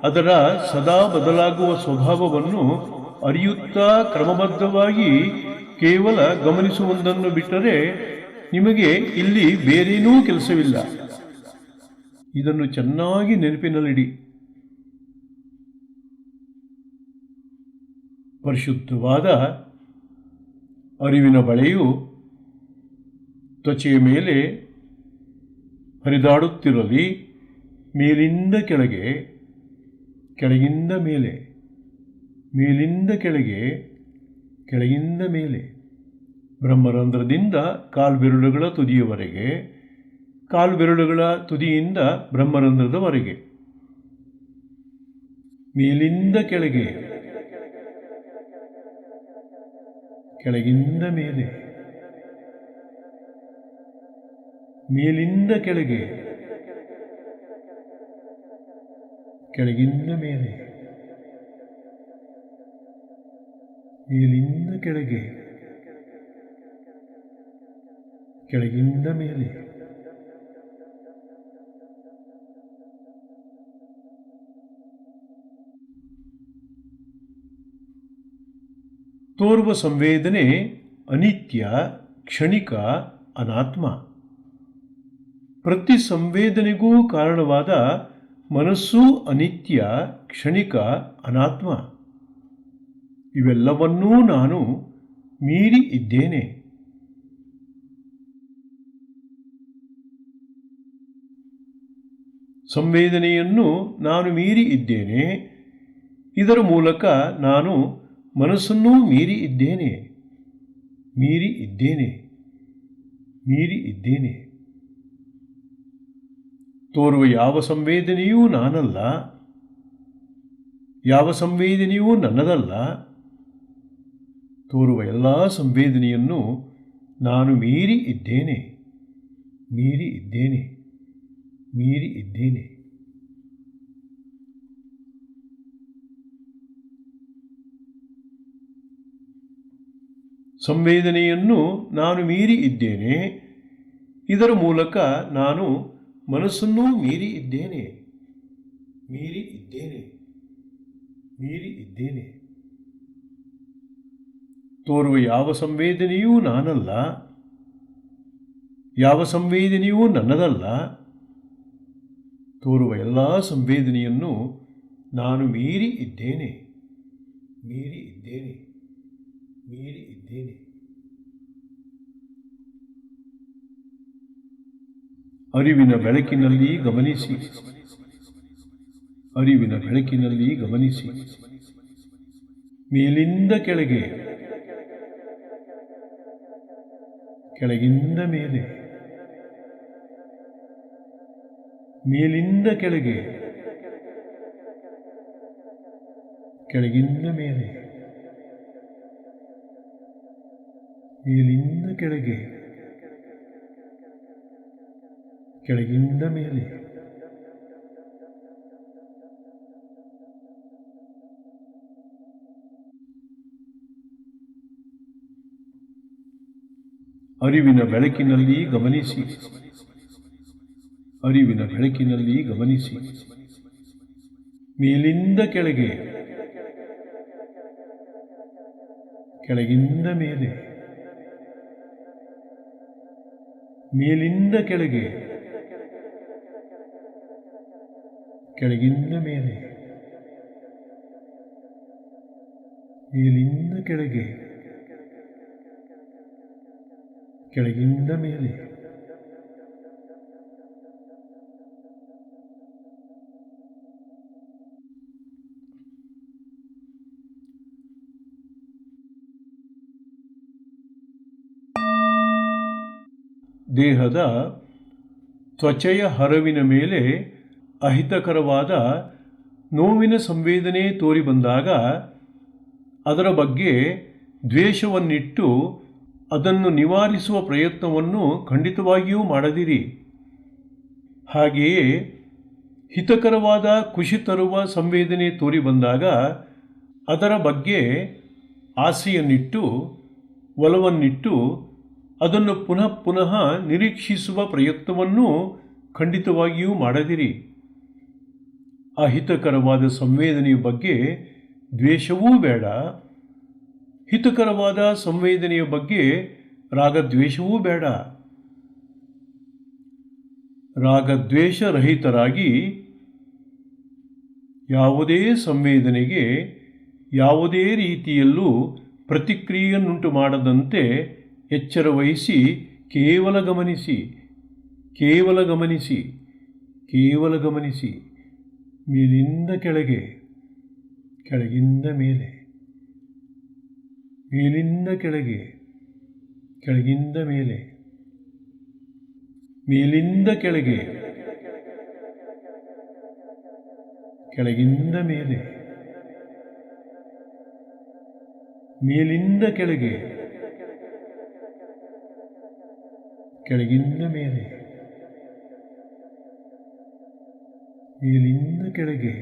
[SPEAKER 1] ಅದರ ಸದಾ ಬದಲಾಗುವ ಸ್ವಭಾವವನ್ನು ಅರಿಯುತ್ತಾ ಕ್ರಮಬದ್ಧವಾಗಿ ಕೇವಲ ಗಮನಿಸುವುದನ್ನು ಬಿಟ್ಟರೆ ನಿಮಗೆ ಇಲ್ಲಿ ಬೇರೇನೂ ಕೆಲಸವಿಲ್ಲ. ಇದನ್ನು ಚೆನ್ನಾಗಿ ನೆನಪಿನಲ್ಲಿಡಿ. ಪರಿಶುದ್ಧವಾದ ಅರಿವಿನ ಬಳೆಯು ತ್ವಚೆಯ ಮೇಲೆ ಹರಿದಾಡುತ್ತಿರಲಿ. ಮೇಲಿಂದ ಕೆಳಗೆ, ಕೆಳಗಿಂದ ಮೇಲೆ, ಮೇಲಿಂದ ಕೆಳಗೆ, ಕೆಳಗಿಂದ ಮೇಲೆ, ಬ್ರಹ್ಮರಂಧ್ರದಿಂದ ಕಾಲ್ಬೆರಳುಗಳ ತುದಿಯವರೆಗೆ, ಕಾಲ್ಬೆರಳುಗಳ ತುದಿಯಿಂದ ಬ್ರಹ್ಮರಂಧ್ರದವರೆಗೆ, ಮೇಲಿಂದ ಕೆಳಗೆ, ಕೆಳಗಿಂದ ಮೇಲೆ, ಮೇಲಿಂದ ಕೆಳಗೆ, ಕೆಳಗಿಂದ ಮೇಲೆ, ಮೇಲಿಂದ ಕೆಳಗೆ, ಕೆಳಗಿಂದ ಮೇಲೆ. ತೋರುವ ಸಂವೇದನೆ ಅನಿತ್ಯ, ಕ್ಷಣಿಕ, ಅನಾತ್ಮ. ಪ್ರತಿ ಸಂವೇದನೆಗೂ ಕಾರಣವಾದ ಮನಸ್ಸು ಅನಿತ್ಯ, ಕ್ಷಣಿಕ, ಅನಾತ್ಮ. ಇವೆಲ್ಲವನ್ನೂ ನಾನು ಮೀರಿ ಇದ್ದೇನೆ. ಸಂವೇದನೆಯನ್ನು ನಾನು ಮೀರಿ ಇದ್ದೇನೆ. ಇದರ ಮೂಲಕ ನಾನು ಮನಸ್ಸನ್ನೂ ಮೀರಿ ಇದ್ದೇನೆ. ಮೀರಿ ಇದ್ದೇನೆ, ಮೀರಿ ಇದ್ದೇನೆ. ತೋರುವ ಯಾವ ಸಂವೇದನೆಯೂ ನಾನಲ್ಲ, ಯಾವ ಸಂವೇದನೆಯೂ ನನ್ನದಲ್ಲ. ತೋರುವ ಎಲ್ಲ ಸಂವೇದನೆಯನ್ನು ನಾನು ಮೀರಿ ಇದ್ದೇನೆ, ಮೀರಿ ಇದ್ದೇನೆ, ಮೀರಿ ಇದ್ದೇನೆ. ಸಂವೇದನೆಯನ್ನು ನಾನು ಮೀರಿ ಇದ್ದೇನೆ. ಇದರ ಮೂಲಕ ನಾನು ಮನಸ್ಸನ್ನೂ ಮೀರಿ ಇದ್ದೇನೆ. ಮೀರಿ ಇದ್ದೇನೆ, ಮೀರಿ ಇದ್ದೇನೆ. ತೋರುವ ಯಾವ ಸಂವೇದನೆಯೂ ನಾನಲ್ಲ, ಯಾವ ಸಂವೇದನೆಯೂ ನನ್ನದಲ್ಲ. ತೋರುವ ಎಲ್ಲ ಸಂವೇದನೆಯನ್ನು ನಾನು ಮೀರಿ ಇದ್ದೇನೆ, ಮೀರಿ ಇದ್ದೇನೆ, ಮೀರಿ ಇದ್ದೇನೆ. ಅರಿವಿನ ಬೆಳಕಿನಲ್ಲಿ ಗಮನಿಸಿ, ಅರಿವಿನ ಬೆಳಕಿನಲ್ಲಿ ಗಮನಿಸಿ. ಮೇಲಿಂದ ಕೆಳಗೆ, ಕೆಳಗಿಂದ ಮೇಲೆ, ಮೇಲಿಂದ ಕೆಳಗೆ, ಕೆಳಗಿಂದ ಮೇಲೆ, ಮೇಲಿಂದ ಕೆಳಗೆ, ಕೆಳಗಿಂದ ಮೇಲೆ. ಅರಿವಿನ ಬೆಳಕಿನಲ್ಲಿ ಗಮನಿಸಿ, ಅರಿವಿನ ಬೆಳಕಿನಲ್ಲಿ ಗಮನಿಸಿ. ಮೇಲಿಂದ ಕೆಳಗೆ, ಕೆಳಗಿಂದ ಮೇಲೆ, ಮೇಲಿಂದ ಕೆಳಗೆ, ಕೆಳಗಿಂದ ಮೇಲೆ, ಮೇಲಿಂದ ಕೆಳಗೆ, ಕೆಳಗಿಂದ ಮೇಲೆ. ದೇಹದ ತ್ವಚೆಯ ಹರವಿನ ಮೇಲೆ ಅಹಿತಕರವಾದ ನೋವಿನ ಸಂವೇದನೆ ತೋರಿ ಬಂದಾಗ ಅದರ ಬಗ್ಗೆ ದ್ವೇಷವನ್ನಿಟ್ಟು ಅದನ್ನು ನಿವಾರಿಸುವ ಪ್ರಯತ್ನವನ್ನು ಖಂಡಿತವಾಗಿಯೂ ಮಾಡದಿರಿ. ಹಾಗೆಯೇ ಹಿತಕರವಾದ ಖುಷಿ ತರುವ ಸಂವೇದನೆ ತೋರಿ ಬಂದಾಗ ಅದರ ಬಗ್ಗೆ ಆಸೆಯನ್ನಿಟ್ಟು, ಒಲವನ್ನಿಟ್ಟು ಅದನ್ನು ಪುನಃ ಪುನಃ ನಿರೀಕ್ಷಿಸುವ ಪ್ರಯತ್ನವನ್ನು ಖಂಡಿತವಾಗಿಯೂ ಮಾಡದಿರಿ. ಅಹಿತಕರವಾದ ಸಂವೇದನೆಯ ಬಗ್ಗೆ ದ್ವೇಷವೂ ಬೇಡ, ಹಿತಕರವಾದ ಸಂವೇದನೆಯ ಬಗ್ಗೆ ರಾಗದ್ವೇಷವೂ ಬೇಡ. ರಾಗದ್ವೇಷರಹಿತರಾಗಿ ಯಾವುದೇ ಸಂವೇದನೆಗೆ ಯಾವುದೇ ರೀತಿಯಲ್ಲೂ ಪ್ರತಿಕ್ರಿಯೆಯನ್ನುಂಟು ಮಾಡದಂತೆ ಎಚ್ಚರ ವಹಿಸಿ ಕೇವಲ ಗಮನಿಸಿ, ಕೇವಲ ಗಮನಿಸಿ, ಕೇವಲ ಗಮನಿಸಿ. ಮೇಲಿಂದ ಕೆಳಗೆ, ಕೆಳಗಿಂದ ಮೇಲೆ, ಮೇಲಿಂದ ಕೆಳಗೆ, ಕೆಳಗಿಂದ ಮೇಲೆ, ಮೇಲಿಂದ ಕೆಳಗೆ, ಕೆಳಗಿಂದ ಮೇಲೆ, ಮೇಲಿಂದ ಕೆಳಗೆ, ಕೆಳಗಿಂದ ಮೇಲೆ. ಮೇಲಿಂದ ಕೆಳಗೆ,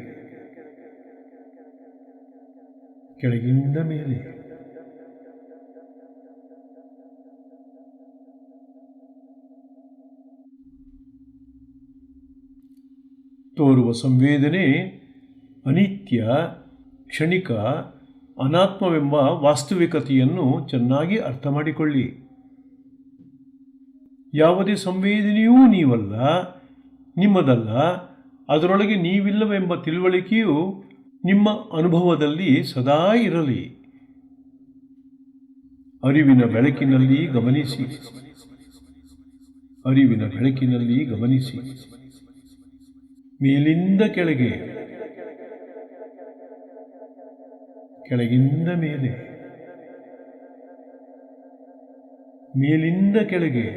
[SPEAKER 1] ಕೆಳಗಿಂದ ಮೇಲೆ. ತೋರುವ ಸಂವೇದನೆ ಅನಿತ್ಯ, ಕ್ಷಣಿಕ, ಅನಾತ್ಮವೆಂಬ ವಾಸ್ತವಿಕತೆಯನ್ನು ಚೆನ್ನಾಗಿ ಅರ್ಥ ಮಾಡಿಕೊಳ್ಳಿ. ಯಾವುದೇ ಸಂವೇದನೆಯೂ ನೀವಲ್ಲ, ನಿಮ್ಮದಲ್ಲ, ಅದರೊಳಗೆ ನೀವಿಲ್ಲವೆಂಬ ತಿಳುವಳಿಕೆಯು ನಿಮ್ಮ ಅನುಭವದಲ್ಲಿ ಸದಾ ಇರಲಿ. ಅರಿವಿನ ಬೆಳಕಿನಲ್ಲಿ ಗಮನಿಸಿ, ಅರಿವಿನ ಬೆಳಕಿನಲ್ಲಿ ಗಮನಿಸಿ. ಮೇಲಿಂದ ಕೆಳಗೆ, ಕೆಳಗಿಂದ ಮೇಲೆ, ಮೇಲಿಂದ ಕೆಳಗೆ,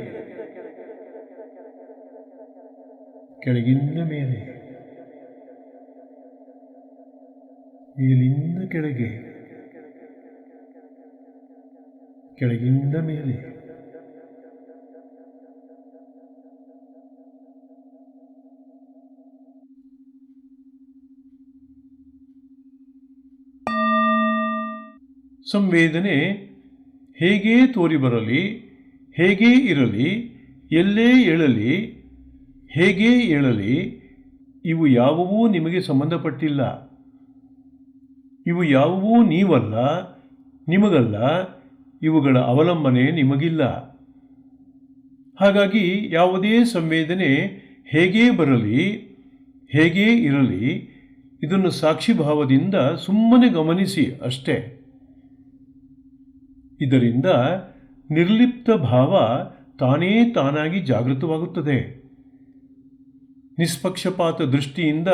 [SPEAKER 1] ಕೆಳಗಿಂದ ಮೇಲೆ, ಮೇಲಿಂದ ಕೆಳಗೆ, ಕೆಳಗಿಂದ ಮೇಲೆ. ಸಂವೇದನೆ ಹೇಗೇ ತೋರಿಬರಲಿ, ಹೇಗೇ ಇರಲಿ, ಎಲ್ಲೇ ಏಳಲಿ, ಹೇಗೇ ಏಳಲಿ, ಇವು ಯಾವುವೂ ನಿಮಗೆ ಸಂಬಂಧಪಟ್ಟಿಲ್ಲ. ಇವು ಯಾವುವೂ ನೀವಲ್ಲ, ನಿಮಗಲ್ಲ, ಇವುಗಳ ಅವಲಂಬನೆ ನಿಮಗಿಲ್ಲ. ಹಾಗಾಗಿ ಯಾವುದೇ ಸಂವೇದನೆ ಹೇಗೇ ಬರಲಿ, ಹೇಗೇ ಇರಲಿ, ಇದನ್ನು ಸಾಕ್ಷಿಭಾವದಿಂದ ಸುಮ್ಮನೆ ಗಮನಿಸಿ ಅಷ್ಟೇ. ಇದರಿಂದ ನಿರ್ಲಿಪ್ತ ಭಾವ ತಾನೇ ತಾನಾಗಿ ಜಾಗೃತವಾಗುತ್ತದೆ. ನಿಷ್ಪಕ್ಷಪಾತ ದೃಷ್ಟಿಯಿಂದ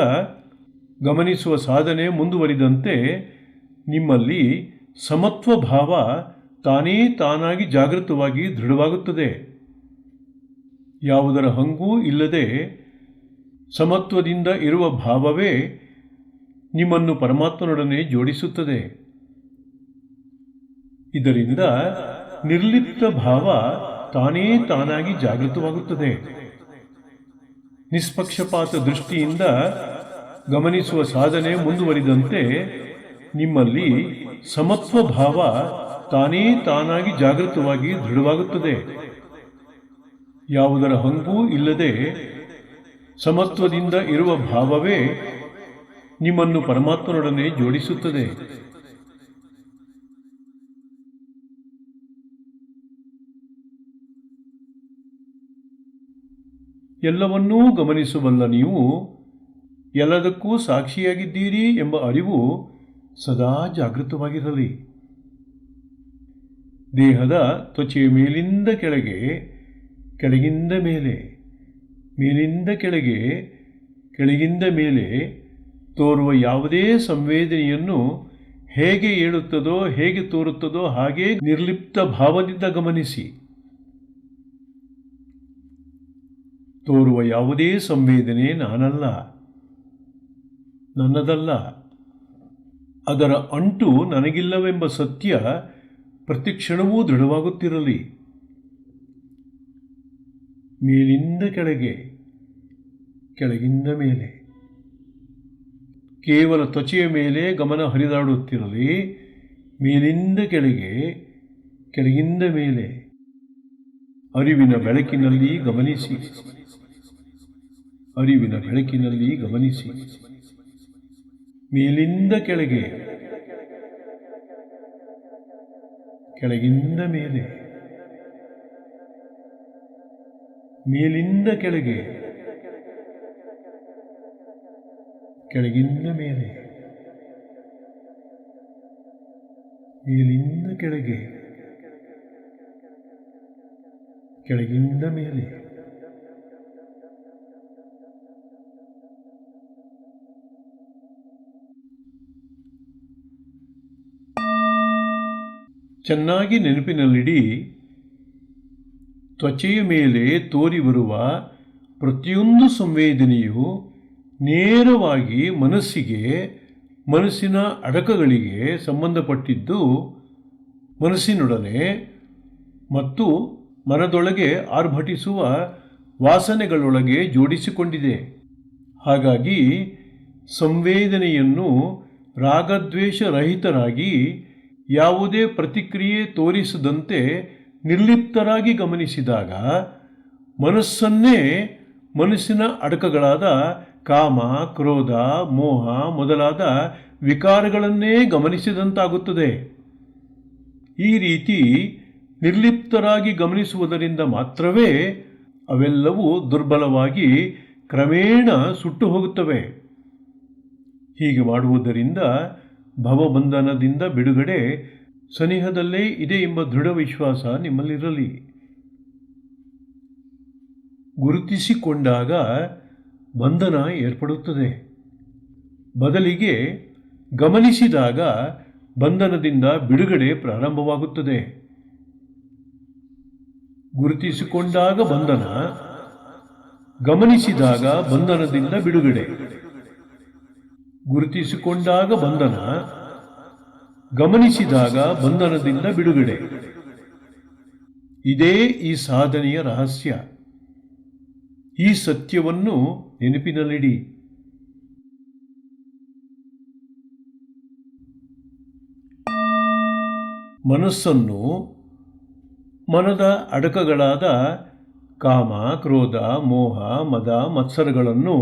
[SPEAKER 1] ಗಮನಿಸುವ ಸಾಧನೆ ಮುಂದುವರಿದಂತೆ ನಿಮ್ಮಲ್ಲಿ ಸಮತ್ವ ಭಾವ ತಾನೇ ತಾನಾಗಿ ಜಾಗೃತವಾಗಿ ದೃಢವಾಗುತ್ತದೆ. ಯಾವುದರ ಹಂಗೂ ಇಲ್ಲದೆ ಸಮತ್ವದಿಂದ ಇರುವ ಭಾವವೇ ನಿಮ್ಮನ್ನು ಪರಮಾತ್ಮನೊಡನೆ ಜೋಡಿಸುತ್ತದೆ. ಇದರಿಂದ ನಿರ್ಲಿಪ್ತ ಭಾವ ತಾನೇ ತಾನಾಗಿ ಜಾಗೃತವಾಗುತ್ತದೆ. ನಿಷ್ಪಕ್ಷಪಾತ ದೃಷ್ಟಿಯಿಂದ ಗಮನಿಸುವ ಸಾಧನೆ ಮುಂದುವರಿದಂತೆ ನಿಮ್ಮಲ್ಲಿ ಸಮತ್ವ ಭಾವ ತಾನೇ ತಾನಾಗಿ ಜಾಗೃತವಾಗಿ ದೃಢವಾಗುತ್ತದೆ. ಯಾವುದರ ಹಂಗೂ ಇಲ್ಲದೆ ಸಮತ್ವದಿಂದ ಇರುವ ಭಾವವೇ ನಿಮ್ಮನ್ನು ಪರಮಾತ್ಮನೊಡನೆ ಜೋಡಿಸುತ್ತದೆ. ಎಲ್ಲವನ್ನೂ ಗಮನಿಸಬಲ್ಲ ನೀವು ಎಲ್ಲದಕ್ಕೂ ಸಾಕ್ಷಿಯಾಗಿದ್ದೀರಿ ಎಂಬ ಅರಿವು ಸದಾ ಜಾಗೃತವಾಗಿರಲಿ. ದೇಹದ ತ್ವಚೆಯ ಮೇಲಿಂದ ಕೆಳಗೆ, ಕೆಳಗಿಂದ ಮೇಲೆ, ಮೇಲಿಂದ ಕೆಳಗೆ, ಕೆಳಗಿಂದ ಮೇಲೆ ತೋರುವ ಯಾವುದೇ ಸಂವೇದನೆಯನ್ನು ಹೇಗೆ ಏಳುತ್ತದೋ, ಹೇಗೆ ತೋರುತ್ತದೋ ಹಾಗೇ ನಿರ್ಲಿಪ್ತ ಭಾವದಿಂದ ಗಮನಿಸಿ. ತೋರುವ ಯಾವುದೇ ಸಂವೇದನೆ ನಾನಲ್ಲ, ನನ್ನದಲ್ಲ, ಅದರ ಅಂಟು ನನಗಿಲ್ಲವೆಂಬ ಸತ್ಯ ಪ್ರತಿಕ್ಷಣವೂ ದೃಢವಾಗುತ್ತಿರಲಿ. ಮೇಲಿಂದ ಕೆಳಗೆ, ಕೆಳಗಿಂದ ಮೇಲೆ, ಕೇವಲ ತ್ವಚೆಯ ಮೇಲೆ ಗಮನ ಹರಿದಾಡುತ್ತಿರಲಿ. ಮೇಲಿಂದ ಕೆಳಗೆ, ಕೆಳಗಿಂದ ಮೇಲೆ, ಅರಿವಿನ ಬೆಳಕಿನಲ್ಲಿ ಗಮನಿಸಿ, ಅರಿವಿನ ಬೆಳಕಿನಲ್ಲಿ ಗಮನಿಸಿ. ಮೇಲಿಂದ ಕೆಳಗೆ, ಕೆಳಗಿಂದ ಮೇಲೆ, ಮೇಲಿಂದ ಕೆಳಗೆ, ಕೆಳಗಿಂದ ಮೇಲೆ, ಮೇಲಿಂದ ಕೆಳಗೆ, ಕೆಳಗಿಂದ ಮೇಲೆ. ಚೆನ್ನಾಗಿ ನೆನಪಿನಲ್ಲಿಡಿ, ತ್ವಚೆಯ ಮೇಲೆ ತೋರಿ ಬರುವ ಪ್ರತಿಯೊಂದು ಸಂವೇದನೆಯು ನೇರವಾಗಿ ಮನಸ್ಸಿಗೆ, ಮನಸ್ಸಿನ ಅಡಕಗಳಿಗೆ ಸಂಬಂಧಪಟ್ಟಿದ್ದು, ಮನಸ್ಸಿನೊಡನೆ ಮತ್ತು ಮನದೊಳಗೆ ಆರ್ಭಟಿಸುವ ವಾಸನೆಗಳೊಳಗೆ ಜೋಡಿಸಿಕೊಂಡಿದೆ. ಹಾಗಾಗಿ ಸಂವೇದನೆಯನ್ನು ರಾಗದ್ವೇಷ ರಹಿತರಾಗಿ ಯಾವುದೇ ಪ್ರತಿಕ್ರಿಯೆ ತೋರಿಸದಂತೆ ನಿರ್ಲಿಪ್ತರಾಗಿ ಗಮನಿಸಿದಾಗ ಮನಸ್ಸನ್ನೇ ಮನಸ್ಸಿನ ಅಡಕಗಳಾದ ಕಾಮ, ಕ್ರೋಧ, ಮೋಹ ಮೊದಲಾದ ವಿಕಾರಗಳನ್ನೇ ಗಮನಿಸಿದಂತಾಗುತ್ತದೆ. ಈ ರೀತಿ ನಿರ್ಲಿಪ್ತರಾಗಿ ಗಮನಿಸುವುದರಿಂದ ಮಾತ್ರವೇ ಅವೆಲ್ಲವೂ ದುರ್ಬಲವಾಗಿ ಕ್ರಮೇಣ ಸುಟ್ಟು ಹೋಗುತ್ತವೆ. ಹೀಗೆ ಮಾಡುವುದರಿಂದ ಭವಬಂಧನದಿಂದ ಬಿಡುಗಡೆ ಸನಿಹದಲ್ಲೇ ಇದೆ ಎಂಬ ದೃಢ ವಿಶ್ವಾಸ ನಿಮ್ಮಲ್ಲಿರಲಿ. ಗುರುತಿಸಿಕೊಂಡಾಗ ಬಂಧನ ಏರ್ಪಡುತ್ತದೆ. ಬದಲಿಗೆ ಗಮನಿಸಿದಾಗ ಬಂಧನದಿಂದ ಬಿಡುಗಡೆ ಪ್ರಾರಂಭವಾಗುತ್ತದೆ. ಗುರುತಿಸಿಕೊಂಡಾಗ ಬಂಧನ, ಗಮನಿಸಿದಾಗ ಬಂಧನದಿಂದ ಬಿಡುಗಡೆ. ಗುರುತಿಸಿಕೊಂಡಾಗ ಬಂಧನ, ಗಮನಿಸಿದಾಗ ಬಂಧನದಿಂದ ಬಿಡುಗಡೆ. ಇದೇ ಈ ಸಾಧನೆಯ ರಹಸ್ಯ. ಈ ಸತ್ಯವನ್ನು ನೆನಪಿನಲ್ಲಿಡಿ. ಮನಸ್ಸನ್ನು ಮನದ ಅಡಕಗಳಾದ ಕಾಮ, ಕ್ರೋಧ, ಮೋಹ, ಮದ, ಮತ್ಸರಗಳನ್ನು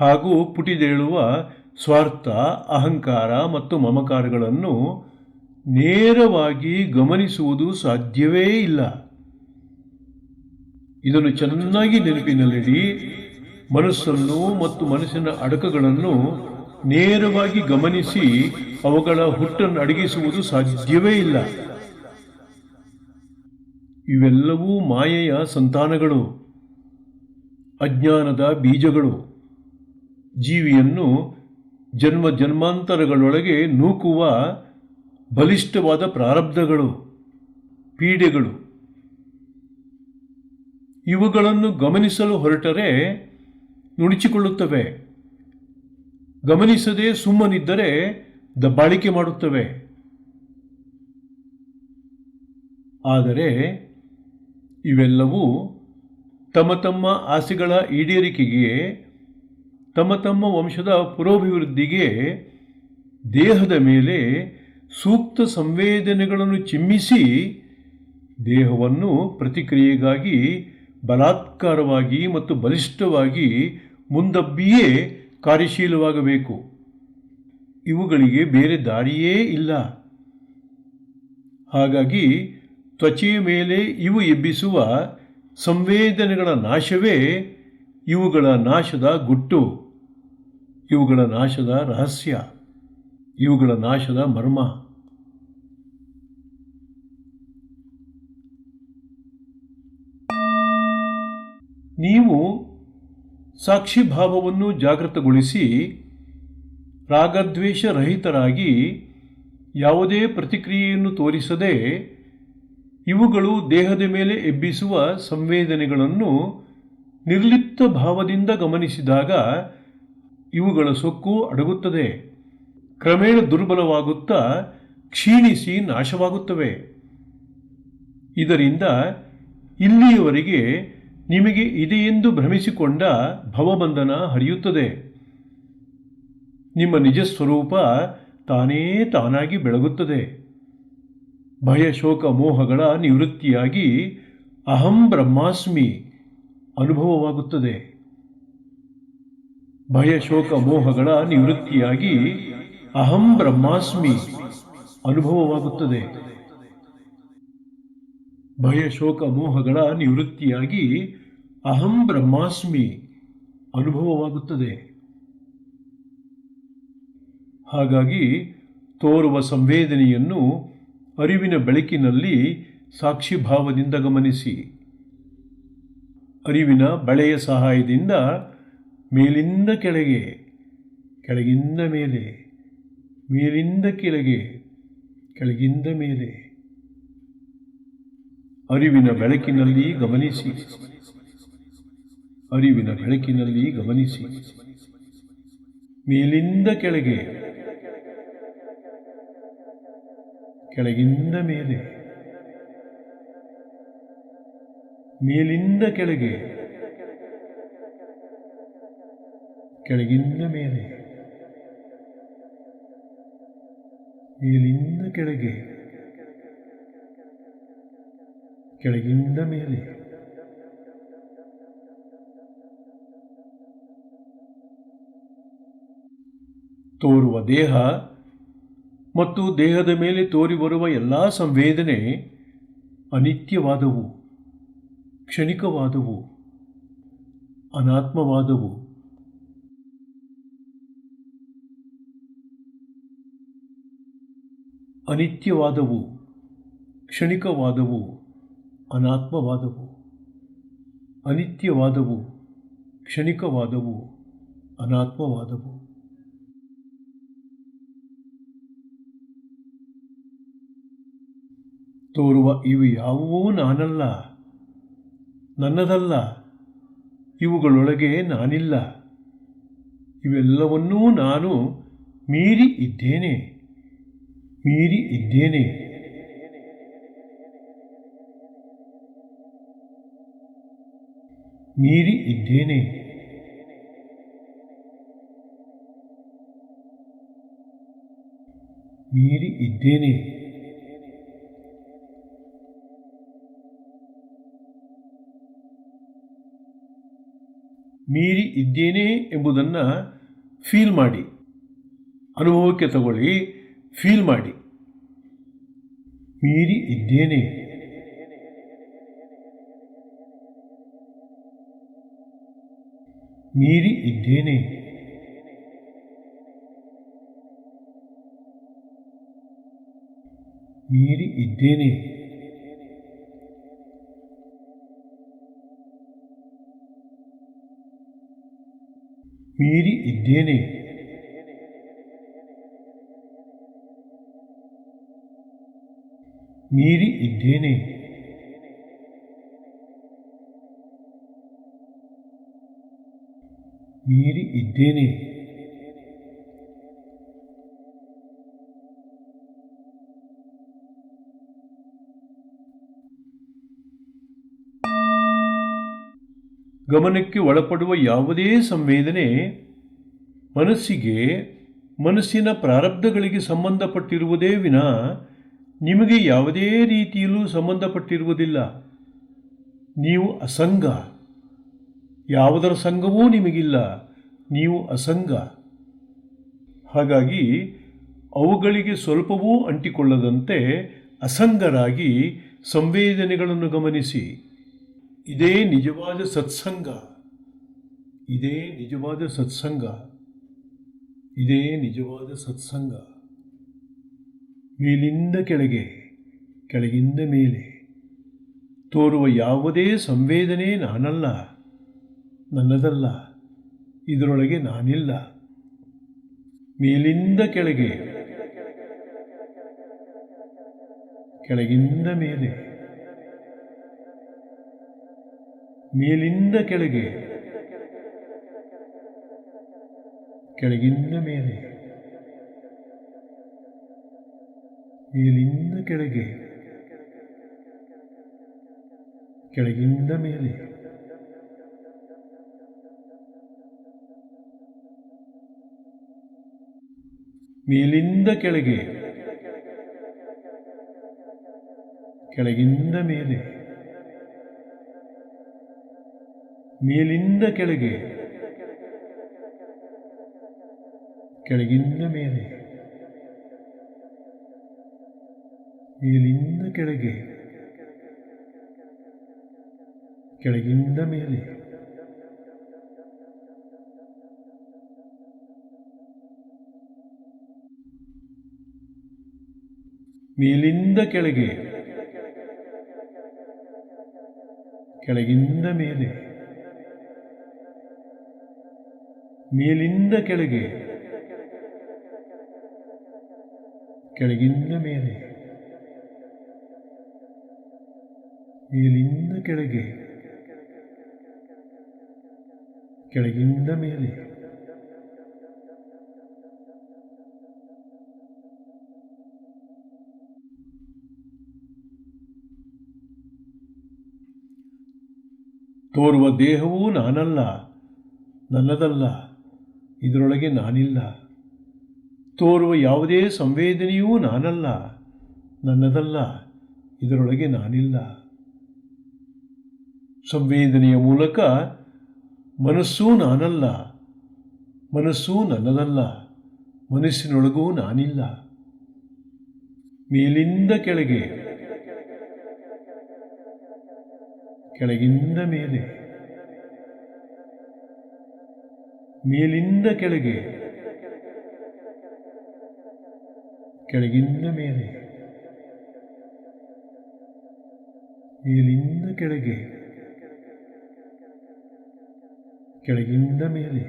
[SPEAKER 1] ಹಾಗೂ ಪುಟಿದೇಳುವ ಸ್ವಾರ್ಥ, ಅಹಂಕಾರ ಮತ್ತು ಮಮಕಾರಗಳನ್ನು ನೇರವಾಗಿ ಗಮನಿಸುವುದು ಸಾಧ್ಯವೇ ಇಲ್ಲ. ಇದನ್ನು ಚೆನ್ನಾಗಿ ನೆನಪಿನಲ್ಲಿಡಿ. ಮನಸ್ಸನ್ನು ಮತ್ತು ಮನಸ್ಸಿನ ಅಡಕಗಳನ್ನು ನೇರವಾಗಿ ಗಮನಿಸಿ ಅವುಗಳ ಹುಟ್ಟನ್ನು ಅಡಗಿಸುವುದು ಸಾಧ್ಯವೇ ಇಲ್ಲ. ಇವೆಲ್ಲವೂ ಮಾಯೆಯ ಸಂತಾನಗಳು, ಅಜ್ಞಾನದ ಬೀಜಗಳು, ಜೀವಿಯನ್ನು ಜನ್ಮ ಜನ್ಮಾಂತರಗಳೊಳಗೆ ನೂಕುವ ಬಲಿಷ್ಠವಾದ ಪ್ರಾರಬ್ಧಗಳು, ಪೀಡೆಗಳು. ಇವುಗಳನ್ನು ಗಮನಿಸಲು ಹೊರಟರೆ ನುಣುಚಿಕೊಳ್ಳುತ್ತವೆ. ಗಮನಿಸದೆ ಸುಮ್ಮನಿದ್ದರೆ ದಬ್ಬಾಳಿಕೆ ಮಾಡುತ್ತವೆ. ಆದರೆ ಇವೆಲ್ಲವೂ ತಮ್ಮ ತಮ್ಮ ಆಸೆಗಳ ಈಡೇರಿಕೆಗೆ, ತಮ್ಮ ತಮ್ಮ ವಂಶದ ಪುರೋಭಿವೃದ್ಧಿಗೆ ದೇಹದ ಮೇಲೆ ಸೂಕ್ತ ಸಂವೇದನೆಗಳನ್ನು ಚಿಮ್ಮಿಸಿ ದೇಹವನ್ನು ಪ್ರತಿಕ್ರಿಯೆಗಾಗಿ ಬಲಾತ್ಕಾರವಾಗಿ ಮತ್ತು ಬಲಿಷ್ಠವಾಗಿ ಮುಂದಬ್ಬಿಯೇ ಕಾರ್ಯಶೀಲವಾಗಬೇಕು. ಇವುಗಳಿಗೆ ಬೇರೆ ದಾರಿಯೇ ಇಲ್ಲ. ಹಾಗಾಗಿ ತ್ವಚೆಯ ಮೇಲೆ ಇವು ಎಬ್ಬಿಸುವ ಸಂವೇದನೆಗಳ ನಾಶವೇ ಇವುಗಳ ನಾಶದ ಗುಟ್ಟು, ಇವುಗಳ ನಾಶದ ರಹಸ್ಯ, ಇವುಗಳ ನಾಶದ ಮರ್ಮ. ನೀವು ಸಾಕ್ಷಿಭಾವವನ್ನು ಜಾಗೃತಗೊಳಿಸಿ ರಾಗದ್ವೇಷ ರಹಿತರಾಗಿ ಯಾವುದೇ ಪ್ರತಿಕ್ರಿಯೆಯನ್ನು ತೋರಿಸದೆ ಇವುಗಳು ದೇಹದ ಮೇಲೆ ಎಬ್ಬಿಸುವ ಸಂವೇದನೆಗಳನ್ನು ನಿರ್ಲಿಪ್ತ ಭಾವದಿಂದ ಗಮನಿಸಿದಾಗ ಇವುಗಳ ಸೊಕ್ಕು ಅಡಗುತ್ತದೆ. ಕ್ರಮೇಣ ದುರ್ಬಲವಾಗುತ್ತಾ ಕ್ಷೀಣಿಸಿ ನಾಶವಾಗುತ್ತವೆ. ಇದರಿಂದ ಇಲ್ಲಿಯವರೆಗೆ ನಿಮಗೆ ಇದೆಯೆಂದು ಭ್ರಮಿಸಿಕೊಂಡ ಭವಬಂಧನ ಹರಿಯುತ್ತದೆ. ನಿಮ್ಮ ನಿಜ ಸ್ವರೂಪ ತಾನೇ ತಾನಾಗಿ ಬೆಳಗುತ್ತದೆ. ಭಯ, ಶೋಕ, ಮೋಹಗಳ ನಿವೃತ್ತಿಯಾಗಿ ಅಹಂ ಬ್ರಹ್ಮಾಸ್ಮಿ ಅನುಭವವಾಗುತ್ತದೆ. ಭಯ, ಶೋಕ, ಮೋಹಗಳ ನಿವೃತ್ತಿಯಾಗಿ ಅಹಂ ಬ್ರಹ್ಮಾಸ್ಮಿ ಅನುಭವವಾಗುತ್ತದೆ. ಭಯ, ಶೋಕ, ಮೋಹಗಳ ನಿವೃತ್ತಿಯಾಗಿ ಅಹಂ ಬ್ರಹ್ಮಾಸ್ಮಿ ಅನುಭವವಾಗುತ್ತದೆ. ಹಾಗಾಗಿ ತೋರುವ ಸಂವೇದನೆಯನ್ನು ಅರಿವಿನ ಬೆಳಕಿನಲ್ಲಿ ಸಾಕ್ಷಿಭಾವದಿಂದ ಗಮನಿಸಿ. ಅರಿವಿನ ಬಳೆಯ ಸಹಾಯದಿಂದ ಮೇಲಿಂದ ಕೆಳಗೆ, ಕೆಳಗಿಂದ ಮೇಲೆ, ಮೇಲಿಂದ ಕೆಳಗೆ, ಕೆಳಗಿಂದ ಮೇಲೆ ಅರಿವಿನ ಬೆಳಕಿನಲ್ಲಿ ಗಮನಿಸಿ. ಅರಿವಿನ ಬೆಳಕಿನಲ್ಲಿ ಗಮನಿಸಿ. ಮೇಲಿಂದ ಕೆಳಗೆ, ಕೆಳಗಿಂದ ಮೇಲೆ, ಮೇಲಿಂದ ಕೆಳಗೆ, ಕೆಳಗಿಂದ ಮೇಲೆ, ಮೇಲಿಂದ ಕೆಳಗೆ, ಕೆಳಗಿಂದ ಮೇಲೆ. ತೋರುವ ದೇಹ ಮತ್ತು ದೇಹದ ಮೇಲೆ ತೋರಿಬರುವ ಎಲ್ಲ ಸಂವೇದನೆ ಅನಿತ್ಯವಾದವು, ಕ್ಷಣಿಕವಾದವು, ಅನಾತ್ಮವಾದವು. ಅನಿತ್ಯವಾದವು, ಕ್ಷಣಿಕವಾದವು, ಅನಾತ್ಮವಾದವು. ಅನಿತ್ಯವಾದವು, ಕ್ಷಣಿಕವಾದವು, ಅನಾತ್ಮವಾದವು. ತೋರುವ ಇವು ಯಾವುವೂ ನಾನಲ್ಲ, ನನ್ನದಲ್ಲ, ಇವುಗಳೊಳಗೆ ನಾನಿಲ್ಲ. ಇವೆಲ್ಲವನ್ನೂ ನಾನು ಮೀರಿ ಇದ್ದೇನೆ, ಮೀರಿ ಇದ್ದೇನೆ. ಮೀರಿ ಇದ್ದೇನೆ. ಮೀರಿ ಇದ್ದೇನೆ. ಮೀರಿ ಇದ್ದೇನೆ ಎಂಬುದನ್ನು ಫೀಲ್ ಮಾಡಿ, ಅನುಭವಕ್ಕೆ ತಗೊಳ್ಳಿ, ಫೀಲ್ ಮಾಡಿ. ಮೀರಿ ಇದ್ದೇನೆ. ಮೀರಿ ಇದ್ದೇನೆ. ಮೀರಿ ಇದ್ದೇನೆ. ಮೀರಿ ಇದ್ದೇನೆ. ಮೀರಿ ಇದ್ದೇನೆ. ಮೀರಿ ಇದ್ದೇನೆ. ಗಮನಕ್ಕೆ ಒಳಪಡುವ ಯಾವುದೇ ಸಂವೇದನೆ ಮನಸ್ಸಿಗೆ, ಮನಸ್ಸಿನ ಪ್ರಾರಬ್ಧಗಳಿಗೆ ಸಂಬಂಧಪಟ್ಟಿರುವುದೇ ವಿನಾ ನಿಮಗೆ ಯಾವುದೇ ರೀತಿಯಲ್ಲೂ ಸಂಬಂಧಪಟ್ಟಿರುವುದಿಲ್ಲ. ನೀವು ಅಸಂಗ. ಯಾವುದರ ಸಂಗವೂ ನಿಮಗಿಲ್ಲ. ನೀವು ಅಸಂಗ. ಹಾಗಾಗಿ ಅವುಗಳಿಗೆ ಸ್ವಲ್ಪವೂ ಅಂಟಿಕೊಳ್ಳದಂತೆ ಅಸಂಗರಾಗಿ ಸಂವೇದನೆಗಳನ್ನು ಗಮನಿಸಿ. ಇದೇ ನಿಜವಾದ ಸತ್ಸಂಗ. ಇದೇ ನಿಜವಾದ ಸತ್ಸಂಗ. ಇದೇ ನಿಜವಾದ ಸತ್ಸಂಗ. ಮೇಲಿಂದ ಕೆಳಗೆ, ಕೆಳಗಿಂದ ಮೇಲೆ ತೋರುವ ಯಾವುದೇ ಸಂವೇದನೆ ನಾನಲ್ಲ, ನನ್ನದಲ್ಲ, ಇದರೊಳಗೆ ನಾನಿಲ್ಲ. ಮೇಲಿಂದ ಕೆಳಗೆ, ಕೆಳಗಿಂದ ಮೇಲೆ, ಮೇಲಿಂದ ಕೆಳಗೆ, ಕೆಳಗಿಂದ ಮೇಲೆ, ಮೇಲಿಂದ ಕೆಳಗೆ, ಕೆಳಗಿಂದ ಮೇಲೆ. ಮೇಲಿಂದ ಕೆಳಗೆ, ಕೆಳಗಿಂದ ಮೇಲೆ, ಮೇಲಿಂದ ಕೆಳಗೆ, ಕೆಳಗಿಂದ ಮೇಲೆ, ಮೇಲಿಂದ ಕೆಳಗೆ, ಕೆಳಗಿಂದ ಮೇಲೆ. ಮೇಲಿಂದ ಕೆಳಗೆ, ಕೆಳಗಿಂದ ಮೇಲೆ, ಮೇಲಿಂದ ಕೆಳಗೆ, ಕೆಳಗಿಂದ ಮೇಲೆ, ಮೇಲಿಂದ ಕೆಳಗೆ, ಕೆಳಗಿಂದ ಮೇಲೆ. ತೋರುವ ದೇಹವೂ ನಾನಲ್ಲ, ನನ್ನದಲ್ಲ, ಇದರೊಳಗೆ ನಾನಿಲ್ಲ. ತೋರುವ ಯಾವುದೇ ಸಂವೇದನೆಯೂ ನಾನಲ್ಲ, ನನ್ನದಲ್ಲ, ಇದರೊಳಗೆ ನಾನಿಲ್ಲ. ಸಂವೇದನೆಯ ಮೂಲಕ ಮನಸ್ಸೂ ನಾನಲ್ಲ, ಮನಸ್ಸೂ ನನ್ನದಲ್ಲ, ಮನಸ್ಸಿನೊಳಗೂ ನಾನಿಲ್ಲ. ಮೇಲಿಂದ ಕೆಳಗೆ, ಕೆಳಗಿಂದ ಮೇಲೆ, ಮೇಲಿಂದ ಕೆಳಗೆ, ಕೆಳಗಿಂದ ಮೇಲೆ, ಮೇಲಿಂದ ಕೆಳಗೆ, ಕೆಳಗಿಂದ ಮೇಲೆ.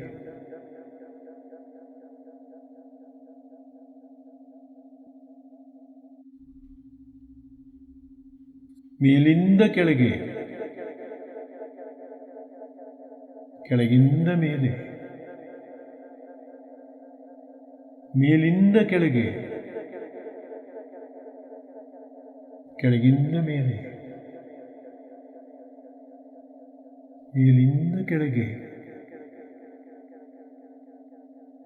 [SPEAKER 1] ಮೇಲಿಂದ ಕೆಳಗೆ, ಕೆಳಗಿಂದ ಮೇಲೆ, ಮೇಲಿಂದ ಕೆಳಗೆ, ಕೆಳಗಿಂದ ಮೇಲೆ, ಮೇಲಿಂದ ಕೆಳಗೆ,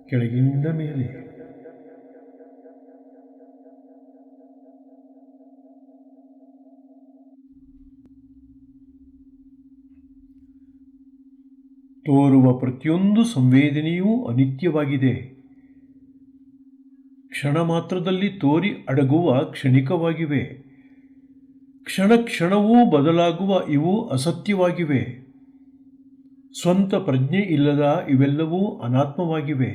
[SPEAKER 1] ಕೆಳಗಿಂದ ಮೇಲೆ. ತೋರುವ ಪ್ರತಿಯೊಂದು ಸಂವೇದನೆಯೂ ಅನಿತ್ಯವಾಗಿದೆ. ಕ್ಷಣ ಮಾತ್ರದಲ್ಲಿ ತೋರಿ ಅಡಗುವ ಕ್ಷಣಿಕವಾಗಿವೆ. ಕ್ಷಣ ಕ್ಷಣವೂ ಬದಲಾಗುವ ಇವು ಅಸತ್ಯವಾಗಿವೆ. ಸ್ವಂತ ಪ್ರಜ್ಞೆ ಇಲ್ಲದ ಇವೆಲ್ಲವೂ ಅನಾತ್ಮವಾಗಿವೆ.